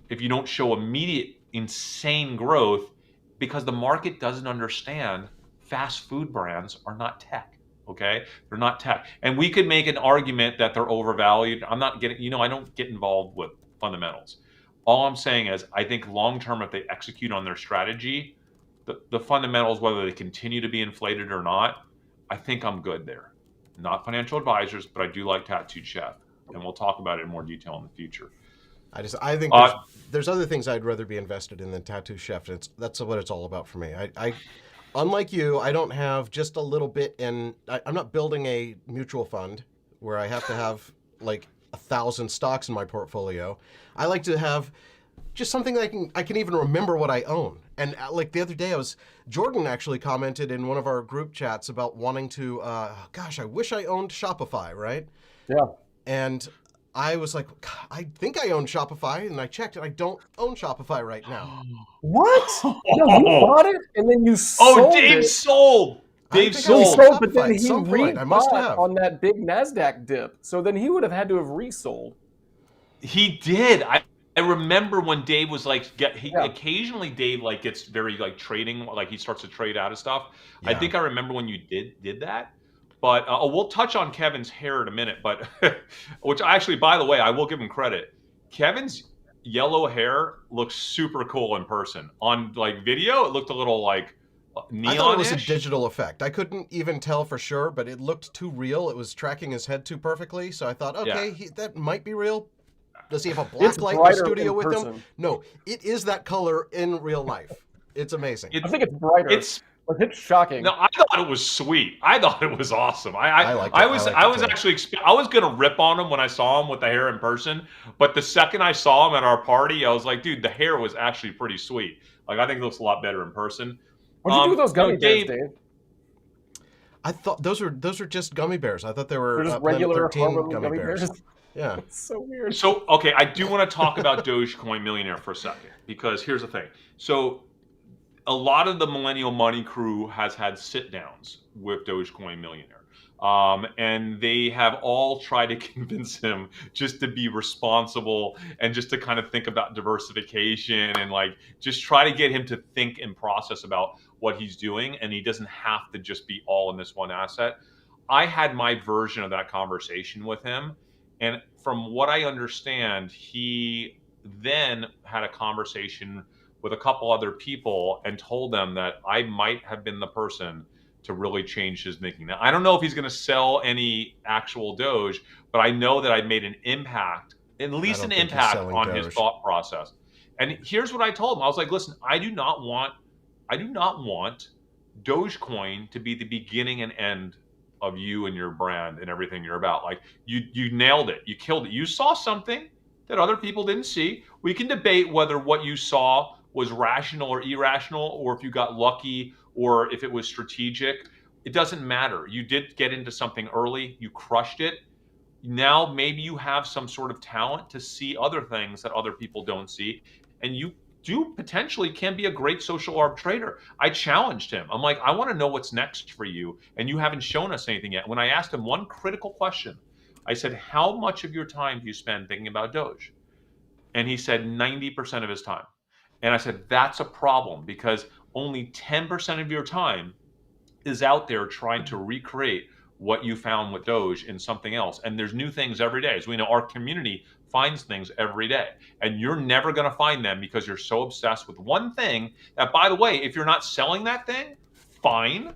Speaker 2: if you don't show immediate insane growth, because the market doesn't understand fast food brands are not tech. Okay, they're not tech, and we could make an argument that they're overvalued. I'm not getting, I don't get involved with fundamentals. All I'm saying is, I think long term, if they execute on their strategy, the fundamentals, whether they continue to be inflated or not, I think I'm good there. Not financial advisors, but I do like Tattooed Chef, and we'll talk about it in more detail in the future.
Speaker 1: I think there's other things I'd rather be invested in than Tattoo Chef. That's what it's all about for me. I unlike you, I don't have just a little bit I'm not building a mutual fund where I have to have like 1,000 stocks in my portfolio. I like to have just something that I can even remember what I own. And like the other day, Jordan actually commented in one of our group chats about wanting to, I wish I owned Shopify, right?
Speaker 3: Yeah.
Speaker 1: And I was like, I think I own Shopify, and I checked, and I don't own Shopify right now.
Speaker 3: What? No, you bought it and then you sold
Speaker 2: Dave
Speaker 3: it.
Speaker 2: sold. Dave
Speaker 3: He
Speaker 2: sold.
Speaker 3: sold, but then
Speaker 1: at
Speaker 3: he
Speaker 1: some point. I must have.
Speaker 3: rebought on that big NASDAQ dip. So then he would have had to have resold.
Speaker 2: He did. I remember when Dave was like, occasionally Dave like gets very like trading, like he starts to trade out of stuff.
Speaker 1: Yeah.
Speaker 2: I think I remember when you did that. But we'll touch on Kevin's hair in a minute. But which actually, by the way, I will give him credit. Kevin's yellow hair looks super cool in person. On like video, it looked a little like neon-ish.
Speaker 1: I thought it was a digital effect. I couldn't even tell for sure, but it looked too real. It was tracking his head too perfectly. So I thought, okay, that might be real. Does he have a black light in the studio with him? No, it is that color in real life. It's amazing.
Speaker 3: I think it's brighter. It's shocking.
Speaker 2: No, I thought it was sweet. I thought it was awesome. I was gonna rip on him when I saw him with the hair in person, but the second I saw him at our party, I was like, dude, the hair was actually pretty sweet. Like I think it looks a lot better in person.
Speaker 3: What'd you do with those gummy bears, Dave?
Speaker 1: I thought those were just gummy bears. I thought they were
Speaker 3: just regular
Speaker 1: gummy bears. Yeah.
Speaker 3: It's so weird.
Speaker 2: So, okay, I do want to talk about Dogecoin Millionaire for a second, because here's the thing. So, a lot of the millennial money crew has had sit downs with Dogecoin Millionaire. And they have all tried to convince him just to be responsible and just to kind of think about diversification and like just try to get him to think and process about what he's doing. And he doesn't have to just be all in this one asset. I had my version of that conversation with him. And from what I understand, he then had a conversation with a couple other people and told them that I might have been the person to really change his thinking. Now, I don't know if he's going to sell any actual Doge, but I know that I made an impact, at least an impact on his thought process. And here's what I told him. I was like, listen, I do not want Dogecoin to be the beginning and end of you and your brand and everything you're about. Like you nailed it. You killed it. You saw something that other people didn't see. We can debate whether what you saw was rational or irrational, or if you got lucky, or if it was strategic. It doesn't matter. You did get into something early. You crushed it. Now maybe you have some sort of talent to see other things that other people don't see, and you do potentially can be a great social arb trader. I challenged him. I'm like, I want to know what's next for you, and you haven't shown us anything yet. When I asked him one critical question, I said, how much of your time do you spend thinking about Doge? And he said 90% of his time. And I said, that's a problem, because only 10% of your time is out there trying to recreate what you found with Doge in something else. And there's new things every day. As we know, our community finds things every day. And you're never going to find them because you're so obsessed with one thing that, by the way, if you're not selling that thing, fine.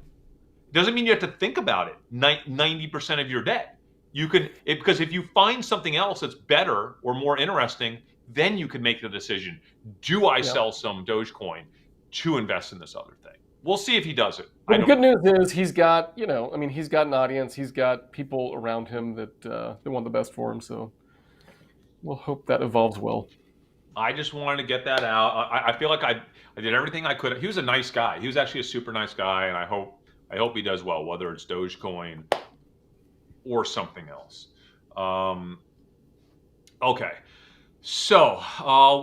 Speaker 2: Doesn't mean you have to think about it 90% of your day. You could, because if you find something else that's better or more interesting, then you could make the decision. Do I
Speaker 3: Yeah.
Speaker 2: sell some Dogecoin to invest in this other thing? We'll see if he does it.
Speaker 3: But the good news is he's got, he's got an audience. He's got people around him that want the best for him. So we'll hope that evolves well.
Speaker 2: I just wanted to get that out. I feel like I did everything I could. He was a nice guy. He was actually a super nice guy, and I hope he does well, whether it's Dogecoin or something else. Okay. So,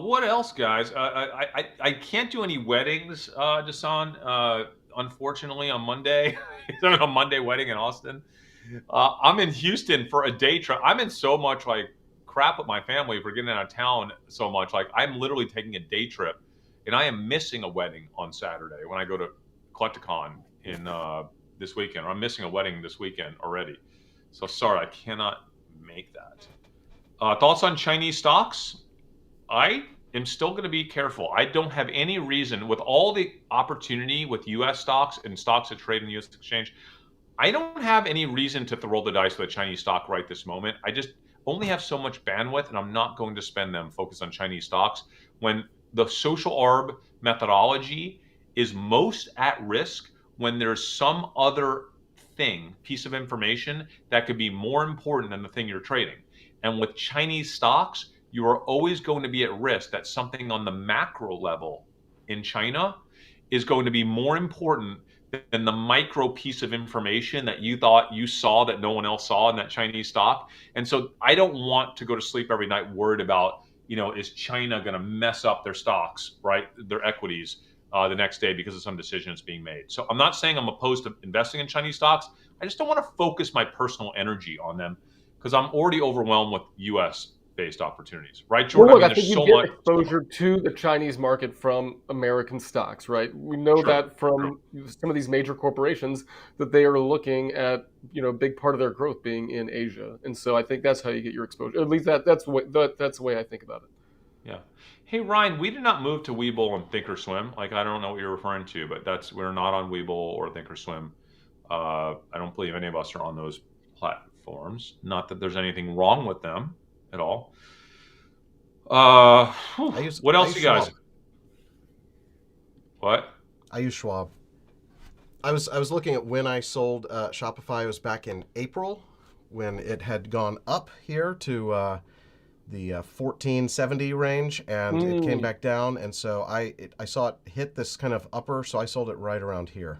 Speaker 2: what else, guys? I can't do any weddings, Dasan. Unfortunately, on Monday, a Monday wedding in Austin. I'm in Houston for a day trip. I'm in so much like crap with my family for getting out of town so much. Like I'm literally taking a day trip, and I am missing a wedding on Saturday when I go to Collecticon in this weekend. Or I'm missing a wedding this weekend already. So sorry, I cannot make that. Thoughts on Chinese stocks? I am still going to be careful. I don't have any reason, with all the opportunity with U.S. stocks and stocks that trade in the U.S. exchange, I don't have any reason to throw the dice with a Chinese stock right this moment. I just only have so much bandwidth, and I'm not going to spend them focused on Chinese stocks when the social arb methodology is most at risk when there's some other piece of information that could be more important than the thing you're trading. And with Chinese stocks, you are always going to be at risk that something on the macro level in China is going to be more important than the micro piece of information that you thought you saw that no one else saw in that Chinese stock. And so I don't want to go to sleep every night worried about, is China going to mess up their stocks, right? Their equities the next day because of some decision that's being made. So I'm not saying I'm opposed to investing in Chinese stocks. I just don't want to focus my personal energy on them because I'm already overwhelmed with U.S.-based opportunities, right, Jordan?
Speaker 3: Well, look, I think you get exposure to the Chinese market from American stocks, right? We know that from some of these major corporations that they are looking at, a big part of their growth being in Asia, and so I think that's how you get your exposure. At least that's the way I think about it.
Speaker 2: Yeah. Hey Ryan, we did not move to Webull and Thinkorswim. Like I don't know what you're referring to, but we're not on Webull or Thinkorswim. I don't believe any of us are on those platforms. Not that there's anything wrong with them at all. What else, you guys?
Speaker 1: Schwab.
Speaker 2: What?
Speaker 1: I use Schwab. I was looking at when I sold Shopify. It was back in April when it had gone up here to the 1470 range, and it came back down, and so I saw it hit this kind of upper, so I sold it right around here.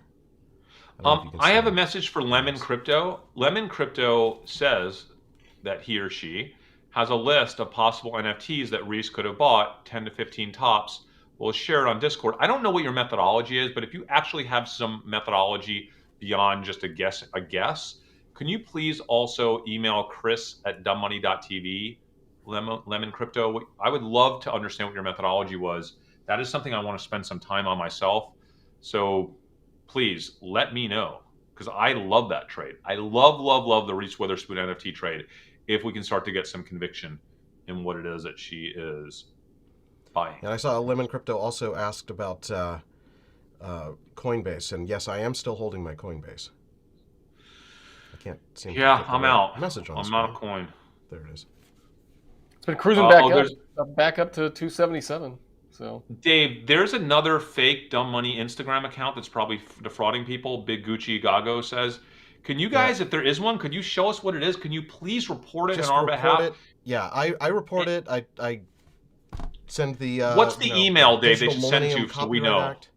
Speaker 2: I have a message for Lemon Crypto. Lemon Crypto says that he or she has a list of possible NFTs that Reese could have bought, 10 to 15 tops. We'll share it on Discord. I don't know what your methodology is, but if you actually have some methodology beyond just a guess, can you please also email chris@dumbmoney.tv, Lemon Crypto? I would love to understand what your methodology was. That is something I want to spend some time on myself. So please let me know, because I love that trade. I love the Reese Witherspoon NFT trade if we can start to get some conviction in what it is that she is buying.
Speaker 1: And I saw Lemon Crypto also asked about Coinbase, and yes, I am still holding my Coinbase. I can't seem to get the
Speaker 2: I'm out.
Speaker 1: Message on
Speaker 2: I'm
Speaker 1: screen.
Speaker 2: out of coin.
Speaker 1: There it is.
Speaker 3: It's been cruising back up to 277. So
Speaker 2: Dave, there's another fake Dumb Money Instagram account that's probably defrauding people. Big Gucci Gago says, can you guys, if there is one, could you show us what it is? Can you please report it on our behalf?
Speaker 1: It. Yeah, I report it. I send the
Speaker 2: what's the email, Dave, they should send
Speaker 1: Millennium
Speaker 2: to so we know?
Speaker 1: Act.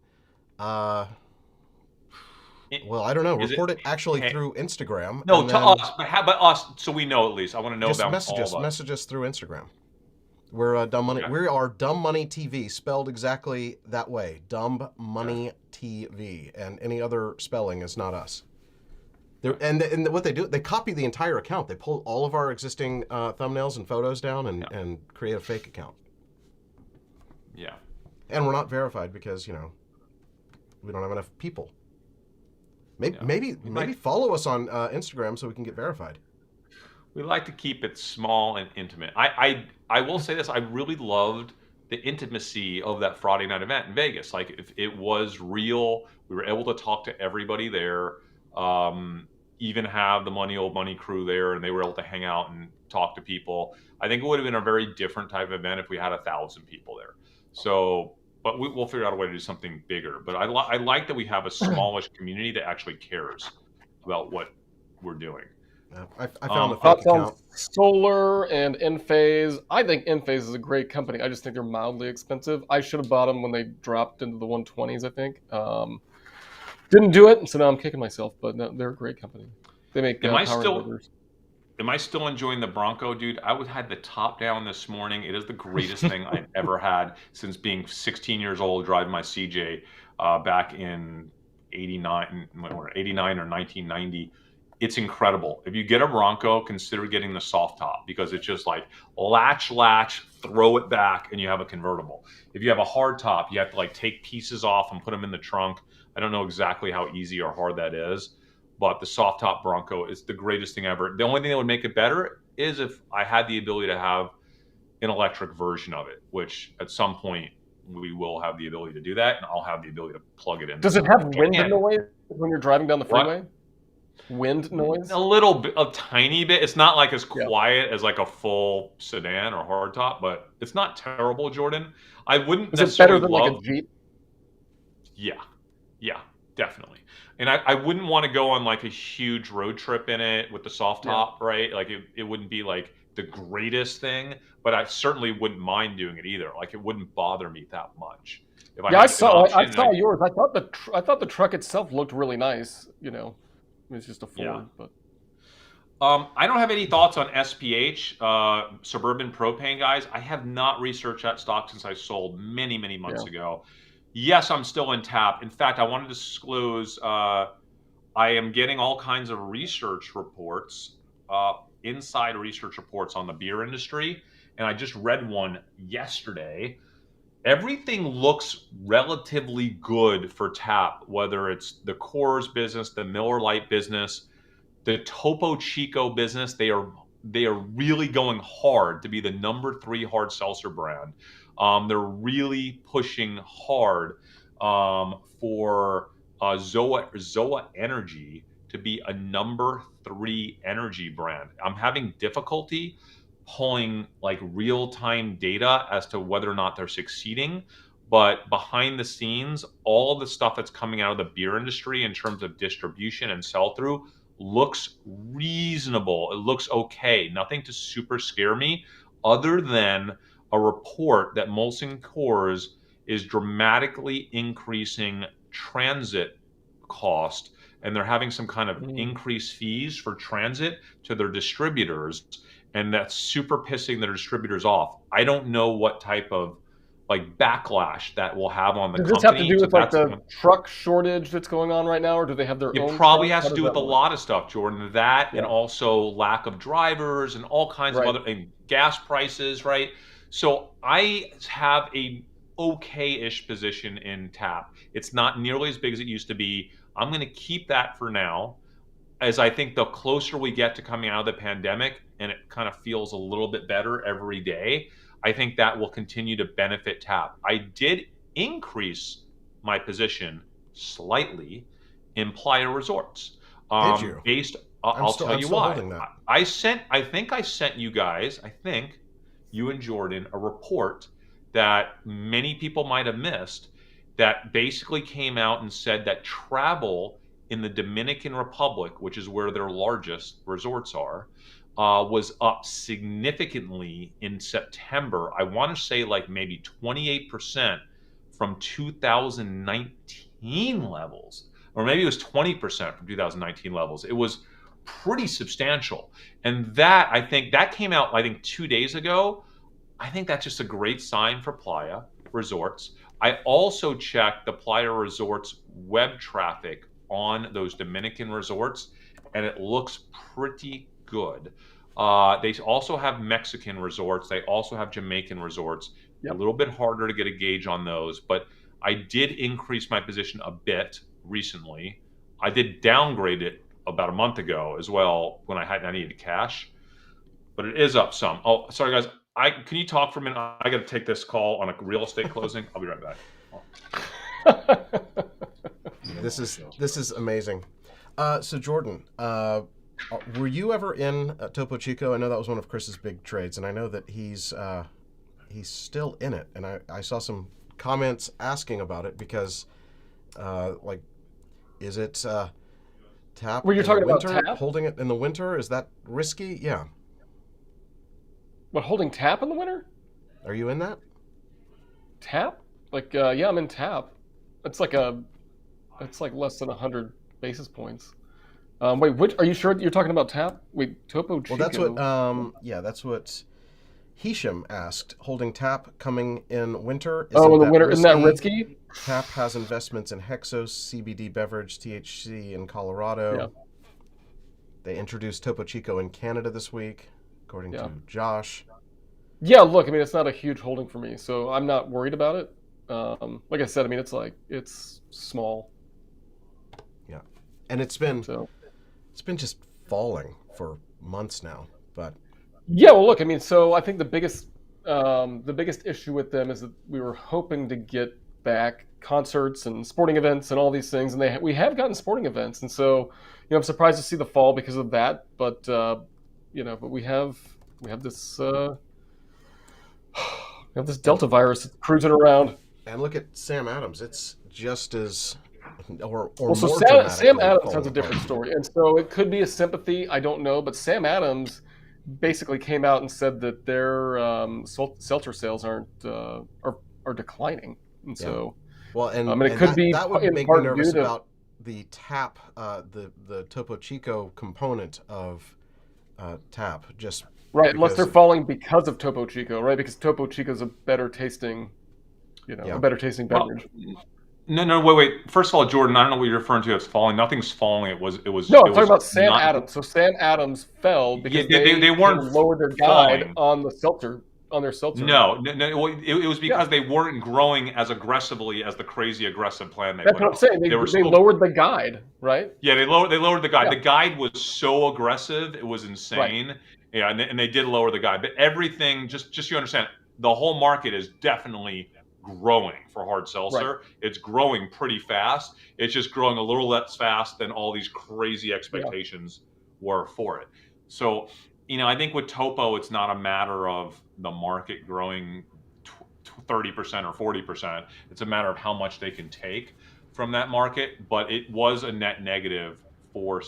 Speaker 1: Well, I don't know. Report it actually through Instagram.
Speaker 2: No, to us, but how about us so we know at least? I want to know
Speaker 1: just
Speaker 2: about
Speaker 1: message us through Instagram. We're Dumb Money. Okay. We are Dumb Money TV, spelled exactly that way. Dumb Money TV, and any other spelling is not us. And what they do, they copy the entire account. They pull all of our existing thumbnails and photos down and create a fake account.
Speaker 2: Yeah.
Speaker 1: And we're not verified because we don't have enough people. Maybe follow us on Instagram so we can get verified.
Speaker 2: We like to keep it small and intimate. I will say this, I really loved the intimacy of that Friday night event in Vegas. Like, if it was real, we were able to talk to everybody there. even have the Money Old Money crew there and they were able to hang out and talk to people. I think it would have been a very different type of event if we had 1,000 people there. So, but we'll figure out a way to do something bigger. But I like that we have a smallish community that actually cares about what we're doing.
Speaker 1: Yeah, I found the fake
Speaker 3: Thoughts on
Speaker 1: account.
Speaker 3: Solar and Enphase? I think Enphase is a great company. I just think they're mildly expensive. I should have bought them when they dropped into the 120s, I think. Didn't do it, so now I'm kicking myself, but no, they're a great company. They make power inverters.
Speaker 2: Am I still enjoying the Bronco, dude? I had the top down this morning. It is the greatest thing I've ever had since being 16 years old, driving my CJ back in 89 or 1990. It's incredible. If you get a Bronco, consider getting the soft top because it's just like latch, throw it back, and you have a convertible. If you have a hard top, you have to like take pieces off and put them in the trunk. I don't know exactly how easy or hard that is, but the soft top Bronco is the greatest thing ever. The only thing that would make it better is if I had the ability to have an electric version of it, which at some point we will have the ability to do that, and I'll have the ability to plug it in.
Speaker 3: Does it have wind noise when you're driving down the freeway?
Speaker 2: What?
Speaker 3: Wind noise?
Speaker 2: A little bit, a tiny bit. It's not like as quiet as like a full sedan or hardtop, but it's not terrible, Jordan. I wouldn't necessarily
Speaker 3: better than like a Jeep?
Speaker 2: Yeah, definitely. And I wouldn't want to go on like a huge road trip in it with the soft top, right? Like it wouldn't be like the greatest thing, but I certainly wouldn't mind doing it either. Like it wouldn't bother me that much. If
Speaker 3: I saw yours. I thought the truck itself looked really nice. You know, it's just a Ford, but.
Speaker 2: I don't have any thoughts on SPH, Suburban Propane, guys. I have not researched that stock since I sold many months ago. Yes, I'm still in TAP. In fact, I want to disclose I am getting all kinds of research reports, inside research reports on the beer industry, and I just read one yesterday. Everything looks relatively good for TAP, whether it's the Coors business, the Miller Lite business, the Topo Chico business. They are really going hard to be the #3 hard seltzer brand. They're really pushing hard for Zoa Energy to be a #3 energy brand. I'm having difficulty pulling like real-time data as to whether or not they're succeeding, but behind the scenes, all the stuff that's coming out of the beer industry in terms of distribution and sell-through looks reasonable. It looks okay. Nothing to super scare me other than a report that Molson Coors is dramatically increasing transit cost, and they're having some kind of increased fees for transit to their distributors, and that's super pissing their distributors off. I don't know what type of like backlash that will have on the company.
Speaker 3: Does this have to do with like the truck shortage that's going on right now, or do they have their own?
Speaker 2: It probably has to do with a lot of stuff, Jordan. That and also lack of drivers and all kinds of other, and gas prices, right? So I have a okay-ish position in TAP. It's not nearly as big as it used to be. I'm going to keep that for now, as I think the closer we get to coming out of the pandemic and it kind of feels a little bit better every day, I think that will continue to benefit TAP. I did increase my position slightly in Playa Resorts.
Speaker 1: Did you?
Speaker 2: I'll tell you why. I think I sent you guys, you and Jordan, a report that many people might have missed that basically came out and said that travel in the Dominican Republic, which is where their largest resorts are, was up significantly in September. I want to say like maybe 28% from 2019 levels, or maybe it was 20% from 2019 levels. It was pretty substantial. And that, I think, that came out, 2 days ago. I think that's just a great sign for Playa Resorts. I also checked the Playa Resorts web traffic on those Dominican resorts, and it looks pretty good. They also have Mexican resorts. They also have Jamaican resorts. A little bit harder to get a gauge on those, but I did increase my position a bit recently. I did downgrade it about a month ago as well when I needed cash, but it is up some. Oh, sorry guys. Can you talk for a minute? I got to take this call on a real estate closing. I'll be right back.
Speaker 1: This is amazing. So Jordan, were you ever in Topo Chico? I know that was one of Chris's big trades, and I know that he's still in it. And I saw some comments asking about it because, is it tap?
Speaker 3: Were you
Speaker 1: in
Speaker 3: talking
Speaker 1: the
Speaker 3: about
Speaker 1: winter?
Speaker 3: tap?
Speaker 1: Holding it in the winter, is that risky? Yeah.
Speaker 3: What, holding tap in the winter?
Speaker 1: Are you in that?
Speaker 3: Tap? Yeah, I'm in tap. It's like less than 100 basis points. Wait, which are you sure you're talking about tap? Wait, Topo Chico.
Speaker 1: Well, that's what Hisham asked. Holding tap coming in winter.
Speaker 3: In the winter, isn't that risky?
Speaker 1: Tap has investments in Hexos, CBD beverage, THC in Colorado.
Speaker 3: Yeah.
Speaker 1: They introduced Topo Chico in Canada this week, according to Josh.
Speaker 3: Yeah, look, I mean, it's not a huge holding for me, so I'm not worried about it. Like I said, I mean, it's small.
Speaker 1: Yeah, and it's been just falling for months now, but.
Speaker 3: Yeah, well, look, I mean, so I think the biggest issue with them is that we were hoping to get back concerts and sporting events and all these things, and we have gotten sporting events, and so I'm surprised to see the fall because of that. But but we have this Delta virus cruising around.
Speaker 1: And look at Sam Adams; it's just as or
Speaker 3: well, so
Speaker 1: more
Speaker 3: Sam Adams has a different story, and so it could be a sympathy. I don't know, but Sam Adams basically came out and said that their seltzer sales are declining, and so it could be
Speaker 1: that would make me nervous about the tap, the Topo Chico component of tap, just
Speaker 3: right. Unless they're falling because of Topo Chico, right? Because Topo Chico is a better tasting, beverage.
Speaker 2: No, wait. First of all, Jordan, I don't know what you're referring to as falling. Nothing's falling. It was.
Speaker 3: No, I'm talking about Sam Adams. So Sam Adams fell because they weren't lowered their guide on the seltzer. On their seltzer.
Speaker 2: No. It was because they weren't growing as aggressively as the crazy aggressive plan they
Speaker 3: That's what I'm saying. They lowered the guide, right?
Speaker 2: Yeah, they lowered the guide. Yeah. The guide was so aggressive, it was insane. Right. Yeah, and they did lower the guide. But everything, just so you understand, the whole market is definitely growing for hard seltzer. Right. It's growing pretty fast. It's just growing a little less fast than all these crazy expectations were for it. So, I think with Topo, it's not a matter of the market growing 30% or 40%. It's a matter of how much they can take from that market. But it was a net negative for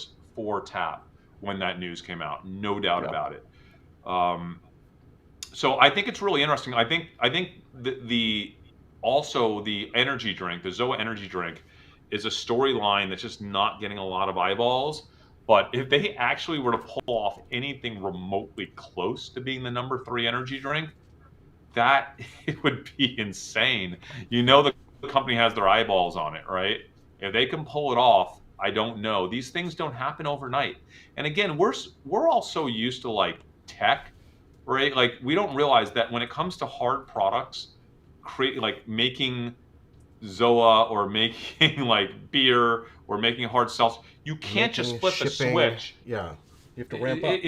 Speaker 2: tap when that news came out. No doubt about it. So I think it's really interesting. I think also the energy drink, the Zoa energy drink, is a storyline that's just not getting a lot of eyeballs. But if they actually were to pull off anything remotely close to being the number 3 energy drink, that it would be insane. The company has their eyeballs on it, right? If they can pull it off, I don't know. These things don't happen overnight. And again, we're all so used to tech, right? Like we don't realize that when it comes to hard products, making Zoa or making beer or making hard seltzer, you can't just flip a switch.
Speaker 1: Yeah, you have to ramp up.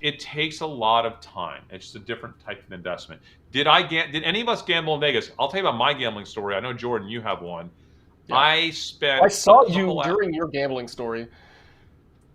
Speaker 2: It takes a lot of time. It's just a different type of investment. Did any of us gamble in Vegas? I'll tell you about my gambling story. I know, Jordan, you have one. Yeah. I
Speaker 3: saw you during your gambling story.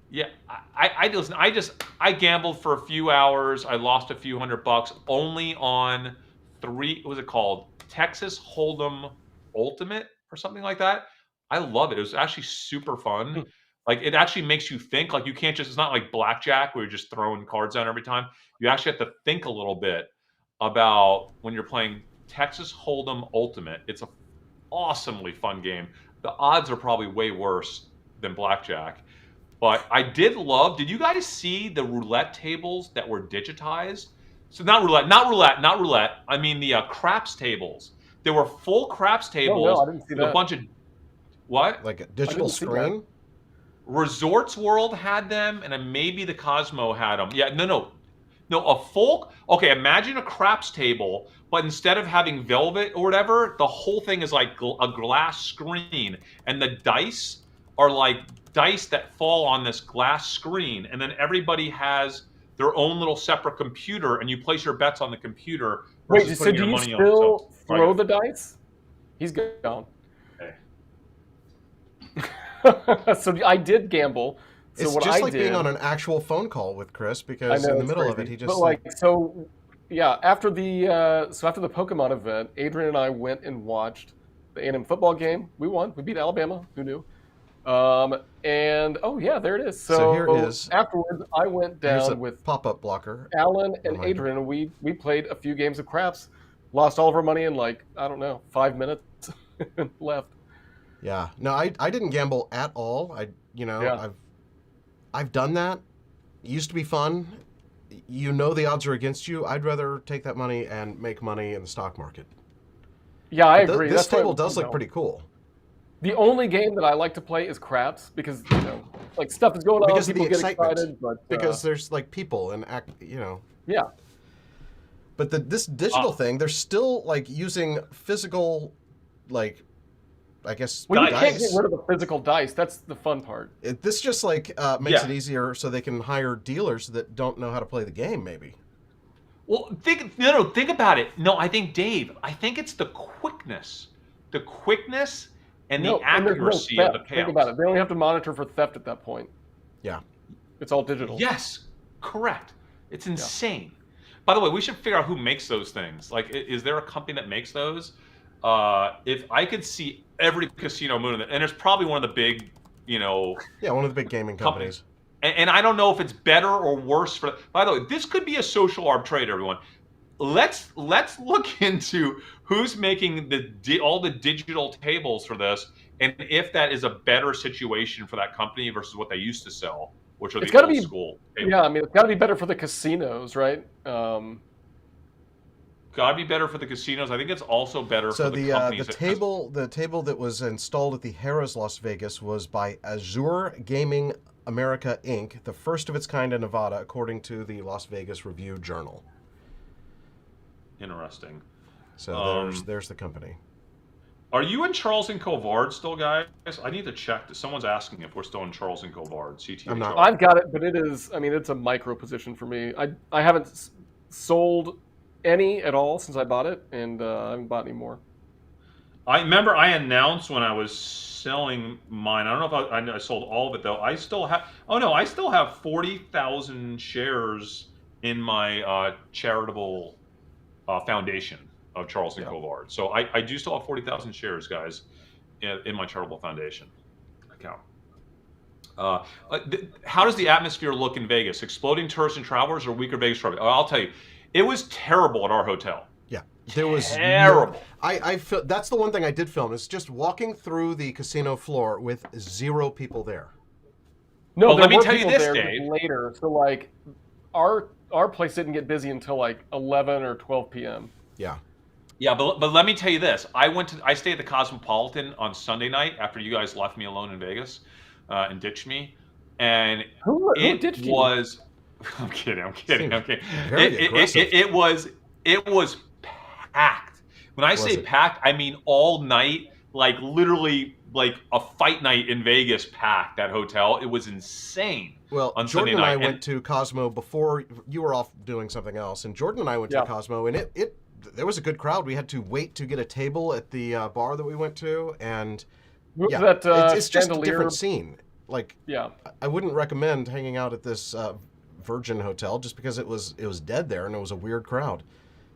Speaker 2: Yeah, I gambled for a few hours. I lost a few $100 only on 3. What was it called? Texas Hold'em Ultimate or something like that. I love it. It was actually super fun. It actually makes you think. You can't just. It's not like blackjack where you're just throwing cards down every time. You actually have to think a little bit about when you're playing Texas Hold'em Ultimate. It's an awesomely fun game. The odds are probably way worse than blackjack. But I did love. Did you guys see the roulette tables that were digitized? So not roulette. I mean the craps tables. There were full craps tables.
Speaker 3: No, I didn't see that.
Speaker 2: A bunch of what?
Speaker 1: Like a digital screen.
Speaker 2: Resorts World had them, and then maybe the Cosmo had them. Yeah, no. A full. Okay, imagine a craps table, but instead of having velvet or whatever, the whole thing is like a glass screen, and the dice are like dice that fall on this glass screen, and then everybody has their own little separate computer, and you place your bets on the computer.
Speaker 3: Wait, so do you still throw the dice? He's gone.
Speaker 2: Okay.
Speaker 3: So I did gamble. So
Speaker 1: It's
Speaker 3: what
Speaker 1: just
Speaker 3: I
Speaker 1: like
Speaker 3: did,
Speaker 1: being on an actual phone call with Chris,
Speaker 3: I
Speaker 1: because
Speaker 3: know
Speaker 1: in the
Speaker 3: it's
Speaker 1: middle of
Speaker 3: crazy.
Speaker 1: it, he just
Speaker 3: But like, so yeah, after the Pokemon event, Adrian and I went and watched the A&M football game. We won. We beat Alabama. Who knew? And oh yeah, there it is.
Speaker 1: So here
Speaker 3: So
Speaker 1: is-
Speaker 3: afterwards, I went
Speaker 1: here's a
Speaker 3: down with
Speaker 1: pop-up blocker.
Speaker 3: Alan and
Speaker 1: Reminder.
Speaker 3: Adrian, and we played a few games of craps. Lost all of our money in like, I don't know, 5 minutes left.
Speaker 1: Yeah. No, I didn't gamble at all.
Speaker 3: Yeah.
Speaker 1: I've done that. It used to be fun. You know the odds are against you. I'd rather take that money and make money in the stock market.
Speaker 3: Yeah, I
Speaker 1: But
Speaker 3: agree.
Speaker 1: this
Speaker 3: That's why,
Speaker 1: table does
Speaker 3: you
Speaker 1: look
Speaker 3: know,
Speaker 1: pretty cool.
Speaker 3: The only game that I like to play is craps because, you know, like stuff is going on,
Speaker 1: Because of the
Speaker 3: people get
Speaker 1: excitement.
Speaker 3: excited, but
Speaker 1: Because there's like people and
Speaker 3: yeah.
Speaker 1: But this digital thing, they're still like using physical, like, I guess,
Speaker 3: Well, you
Speaker 1: dice.
Speaker 3: can't get rid of the physical dice. That's the fun part.
Speaker 1: This just like makes
Speaker 2: Yeah.
Speaker 1: it easier so they can hire dealers that don't know how to play the game, maybe.
Speaker 2: Well, think about it. No, I think it's the quickness and the
Speaker 3: and there's no
Speaker 2: accuracy of the
Speaker 3: theft.
Speaker 2: payouts.
Speaker 3: Think about it. They don't have to monitor for theft at that point.
Speaker 1: Yeah.
Speaker 3: It's all digital.
Speaker 2: Yes, correct. It's insane. By the way, we should figure out who makes those things. Like, is there a company that makes those? If I could see every casino moon, and there's probably one of the big,
Speaker 1: Yeah, one of the big gaming companies.
Speaker 2: And I don't know if it's better or worse for. By the way, this could be a social arb trade, everyone. Let's look into who's making all the digital tables for this, and if that is a better situation for that company versus what they used to sell, which are
Speaker 3: It's
Speaker 2: the
Speaker 3: gotta
Speaker 2: old
Speaker 3: be-
Speaker 2: school tables.
Speaker 3: Yeah, I mean, it's got to be better for the casinos, right?
Speaker 2: Gotta be better for the casinos. I think it's also better
Speaker 1: So
Speaker 2: for the
Speaker 1: the
Speaker 2: companies.
Speaker 1: the table that was installed at the Harrah's Las Vegas was by Azure Gaming America Inc., the first of its kind in Nevada, according to the Las Vegas Review Journal.
Speaker 2: Interesting.
Speaker 1: So there's the company.
Speaker 2: Are you in Charles and Covard still, guys? I need to check. Someone's asking if we're still in Charles and Covard. CTHR.
Speaker 1: I'm not.
Speaker 3: I've got it, but it is. I mean, it's a micro position for me. I haven't sold any at all since I bought it, and I haven't bought any more.
Speaker 2: I remember I announced when I was selling mine. I don't know if I sold all of it though. I still have. Oh no, I still have 40,000 shares in my charitable foundation of Charles and Covard. So I do still have 40,000 shares, guys, in my charitable foundation account. How does the atmosphere look in Vegas? Exploding tourists and travelers or weaker Vegas traffic? Oh, I'll tell you, it was terrible at our hotel.
Speaker 1: Yeah, there was
Speaker 2: terrible.
Speaker 1: That's the one thing I did film, is just walking through the casino floor with 0 people there.
Speaker 3: No,
Speaker 2: Well,
Speaker 3: there
Speaker 2: let me
Speaker 3: were
Speaker 2: tell you
Speaker 3: people
Speaker 2: this,
Speaker 3: there
Speaker 2: Dave.
Speaker 3: later. So like, our place didn't get busy until like 11 or 12 p.m.
Speaker 1: Yeah.
Speaker 2: Yeah, but let me tell you this. I stayed at the Cosmopolitan on Sunday night after you guys left me alone in Vegas and ditched me. And
Speaker 3: Who
Speaker 2: it
Speaker 3: ditched you?
Speaker 2: was I'm kidding.
Speaker 1: Very aggressive.
Speaker 2: It was packed. When I say packed, I mean all night, like literally like a fight night in Vegas packed, that hotel. It was insane.
Speaker 1: Well,
Speaker 2: on
Speaker 1: Jordan
Speaker 2: Sunday
Speaker 1: and I
Speaker 2: night.
Speaker 1: went to Cosmo before you were off doing something else, and Jordan and I went to Cosmo, and there was a good crowd. We had to wait to get a table at the bar that we went to, and it's just a different scene. Like, I wouldn't recommend hanging out at this Virgin Hotel just because it was dead there and it was a weird crowd.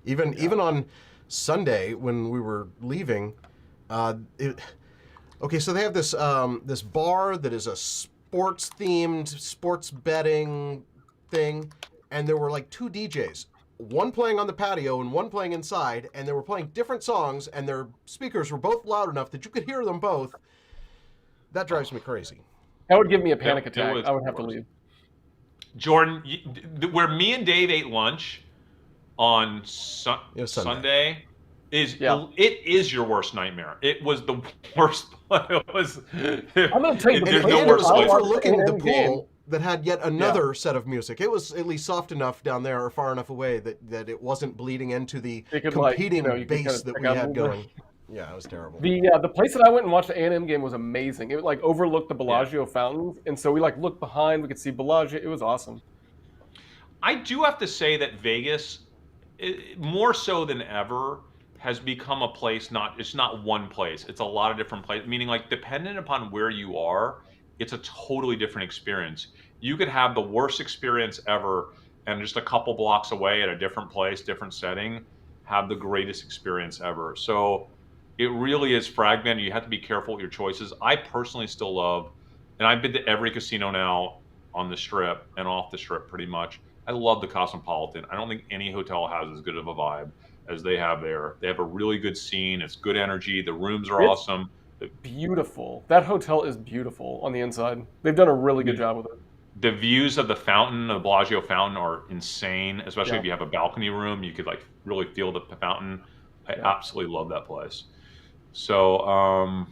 Speaker 1: Even on Sunday when we were leaving, so they have this this bar that is a sports themed sports betting thing, and there were like 2 DJs. One playing on the patio and one playing inside, and they were playing different songs, and their speakers were both loud enough that you could hear them both. That drives me crazy.
Speaker 3: That would give me a panic attack. I would have to leave.
Speaker 2: Jordan, where me and Dave ate lunch on Sunday it is your worst nightmare. It was the worst. It was.
Speaker 3: I'm going to tell you,
Speaker 2: there's no worse
Speaker 1: I was
Speaker 2: place.
Speaker 1: overlooking the pool that had yet another set of music. It was at least soft enough down there, or far enough away that it wasn't bleeding into the competing bass that we had going. Yeah, it was terrible.
Speaker 3: The place that I went and watched the A&M game was amazing. It like overlooked the Bellagio fountains, and so we like looked behind. We could see Bellagio. It was awesome.
Speaker 2: I do have to say that Vegas, more so than ever, has become a place, it's not one place. It's a lot of different places, meaning like dependent upon where you are, it's a totally different experience. You could have the worst experience ever and just a couple blocks away at a different place, different setting, have the greatest experience ever. So it really is fragmented. You have to be careful with your choices. I personally still love, and I've been to every casino now on the strip and off the strip pretty much. I love the Cosmopolitan. I don't think any hotel has as good of a vibe as they have there. They have a really good scene. It's good energy. The rooms are
Speaker 3: It's
Speaker 2: awesome.
Speaker 3: beautiful. That hotel is beautiful on the inside. They've done a really good job with it.
Speaker 2: The views of the fountain, the Bellagio fountain, are insane. Especially
Speaker 3: Yeah.
Speaker 2: if you have a balcony room, you could like really feel the fountain. I absolutely love that place. So,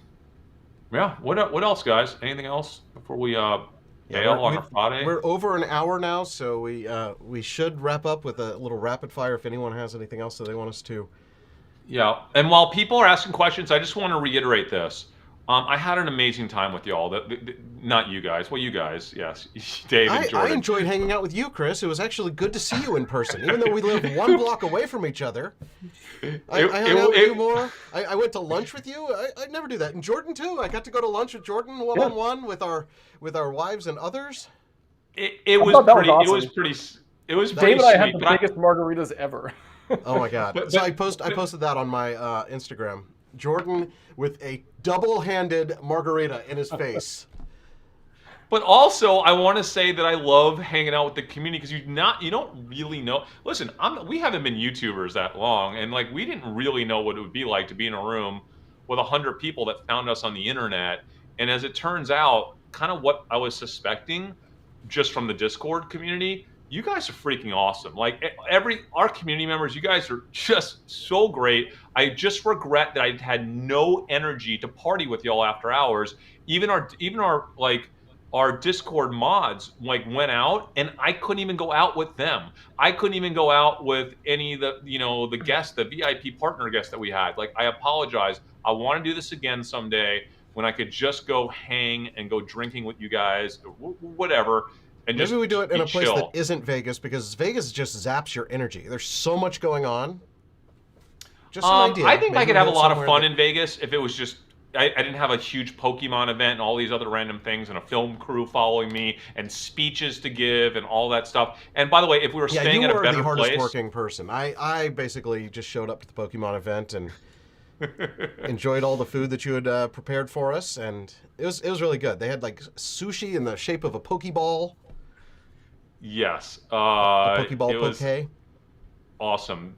Speaker 2: yeah. What else, guys? Anything else before we bail on a Friday?
Speaker 1: We're over an hour now, so we should wrap up with a little rapid fire if anyone has anything else that they want us to.
Speaker 2: Yeah, and while people are asking questions, I just want to reiterate this. I had an amazing time with y'all. Not you guys. Well, you guys, yes. Dave and Jordan.
Speaker 1: I enjoyed hanging out with you, Chris. It was actually good to see you in person, even though we live one block away from each other. I hung out with you more. I went to lunch with you. I never do that. And Jordan too. I got to go to lunch with Jordan one-on-one with our wives and others.
Speaker 2: It was pretty. Awesome. It was pretty.
Speaker 3: Dave and I had the biggest margaritas ever.
Speaker 1: Oh my god! So I posted that on my Instagram. Jordan with a double-handed margarita in his face.
Speaker 2: But also, I want to say that I love hanging out with the community because you don't really know. Listen, we haven't been YouTubers that long, and like we didn't really know what it would be like to be in a room with 100 people that found us on the internet. And as it turns out, kind of what I was suspecting, just from the Discord community. You guys are freaking awesome. Like our community members, you guys are just so great. I just regret that I had no energy to party with y'all after hours. Even our Discord mods went out, and I couldn't even go out with them. I couldn't even go out with any of the guests, the VIP partner guests that we had. Like, I apologize. I want to do this again someday when I could just go hang and go drinking with you guys, whatever. And
Speaker 1: maybe we do it in a place
Speaker 2: chill.
Speaker 1: that isn't Vegas, because Vegas just zaps your energy. There's so much going on. Just an idea.
Speaker 2: I think I could have a lot of fun in Vegas if it was just I didn't have a huge Pokemon event and all these other random things and a film crew following me and speeches to give and all that stuff. And by the way, if we were staying at a better place,
Speaker 1: you were the hardest working person. I basically just showed up to the Pokemon event and enjoyed all the food that you had prepared for us, and it was really good. They had like sushi in the shape of a Pokeball.
Speaker 2: Yes,
Speaker 1: a Pokeball poke.
Speaker 2: Awesome,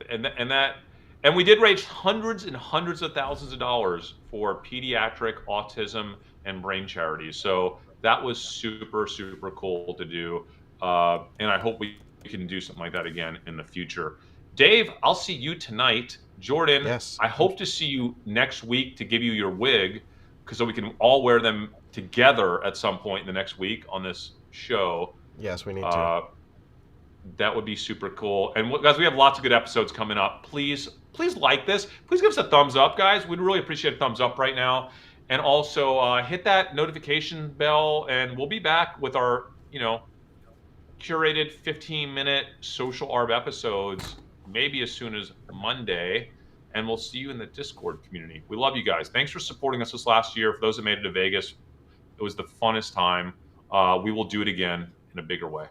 Speaker 2: and we did raise hundreds and hundreds of thousands of dollars for pediatric autism and brain charities. So that was super, super cool to do, and I hope we can do something like that again in the future. Dave, I'll see you tonight. Jordan,
Speaker 1: yes.
Speaker 2: I hope to see you next week to give you your wig, so we can all wear them together at some point in the next week on this show.
Speaker 1: Yes, we need to.
Speaker 2: That would be super cool. And guys, we have lots of good episodes coming up. Please like this. Please give us a thumbs up, guys. We'd really appreciate a thumbs up right now. And also hit that notification bell, and we'll be back with our, curated 15-minute social ARB episodes, maybe as soon as Monday. And we'll see you in the Discord community. We love you guys. Thanks for supporting us this last year. For those that made it to Vegas, it was the funnest time. We will do it again in a bigger way.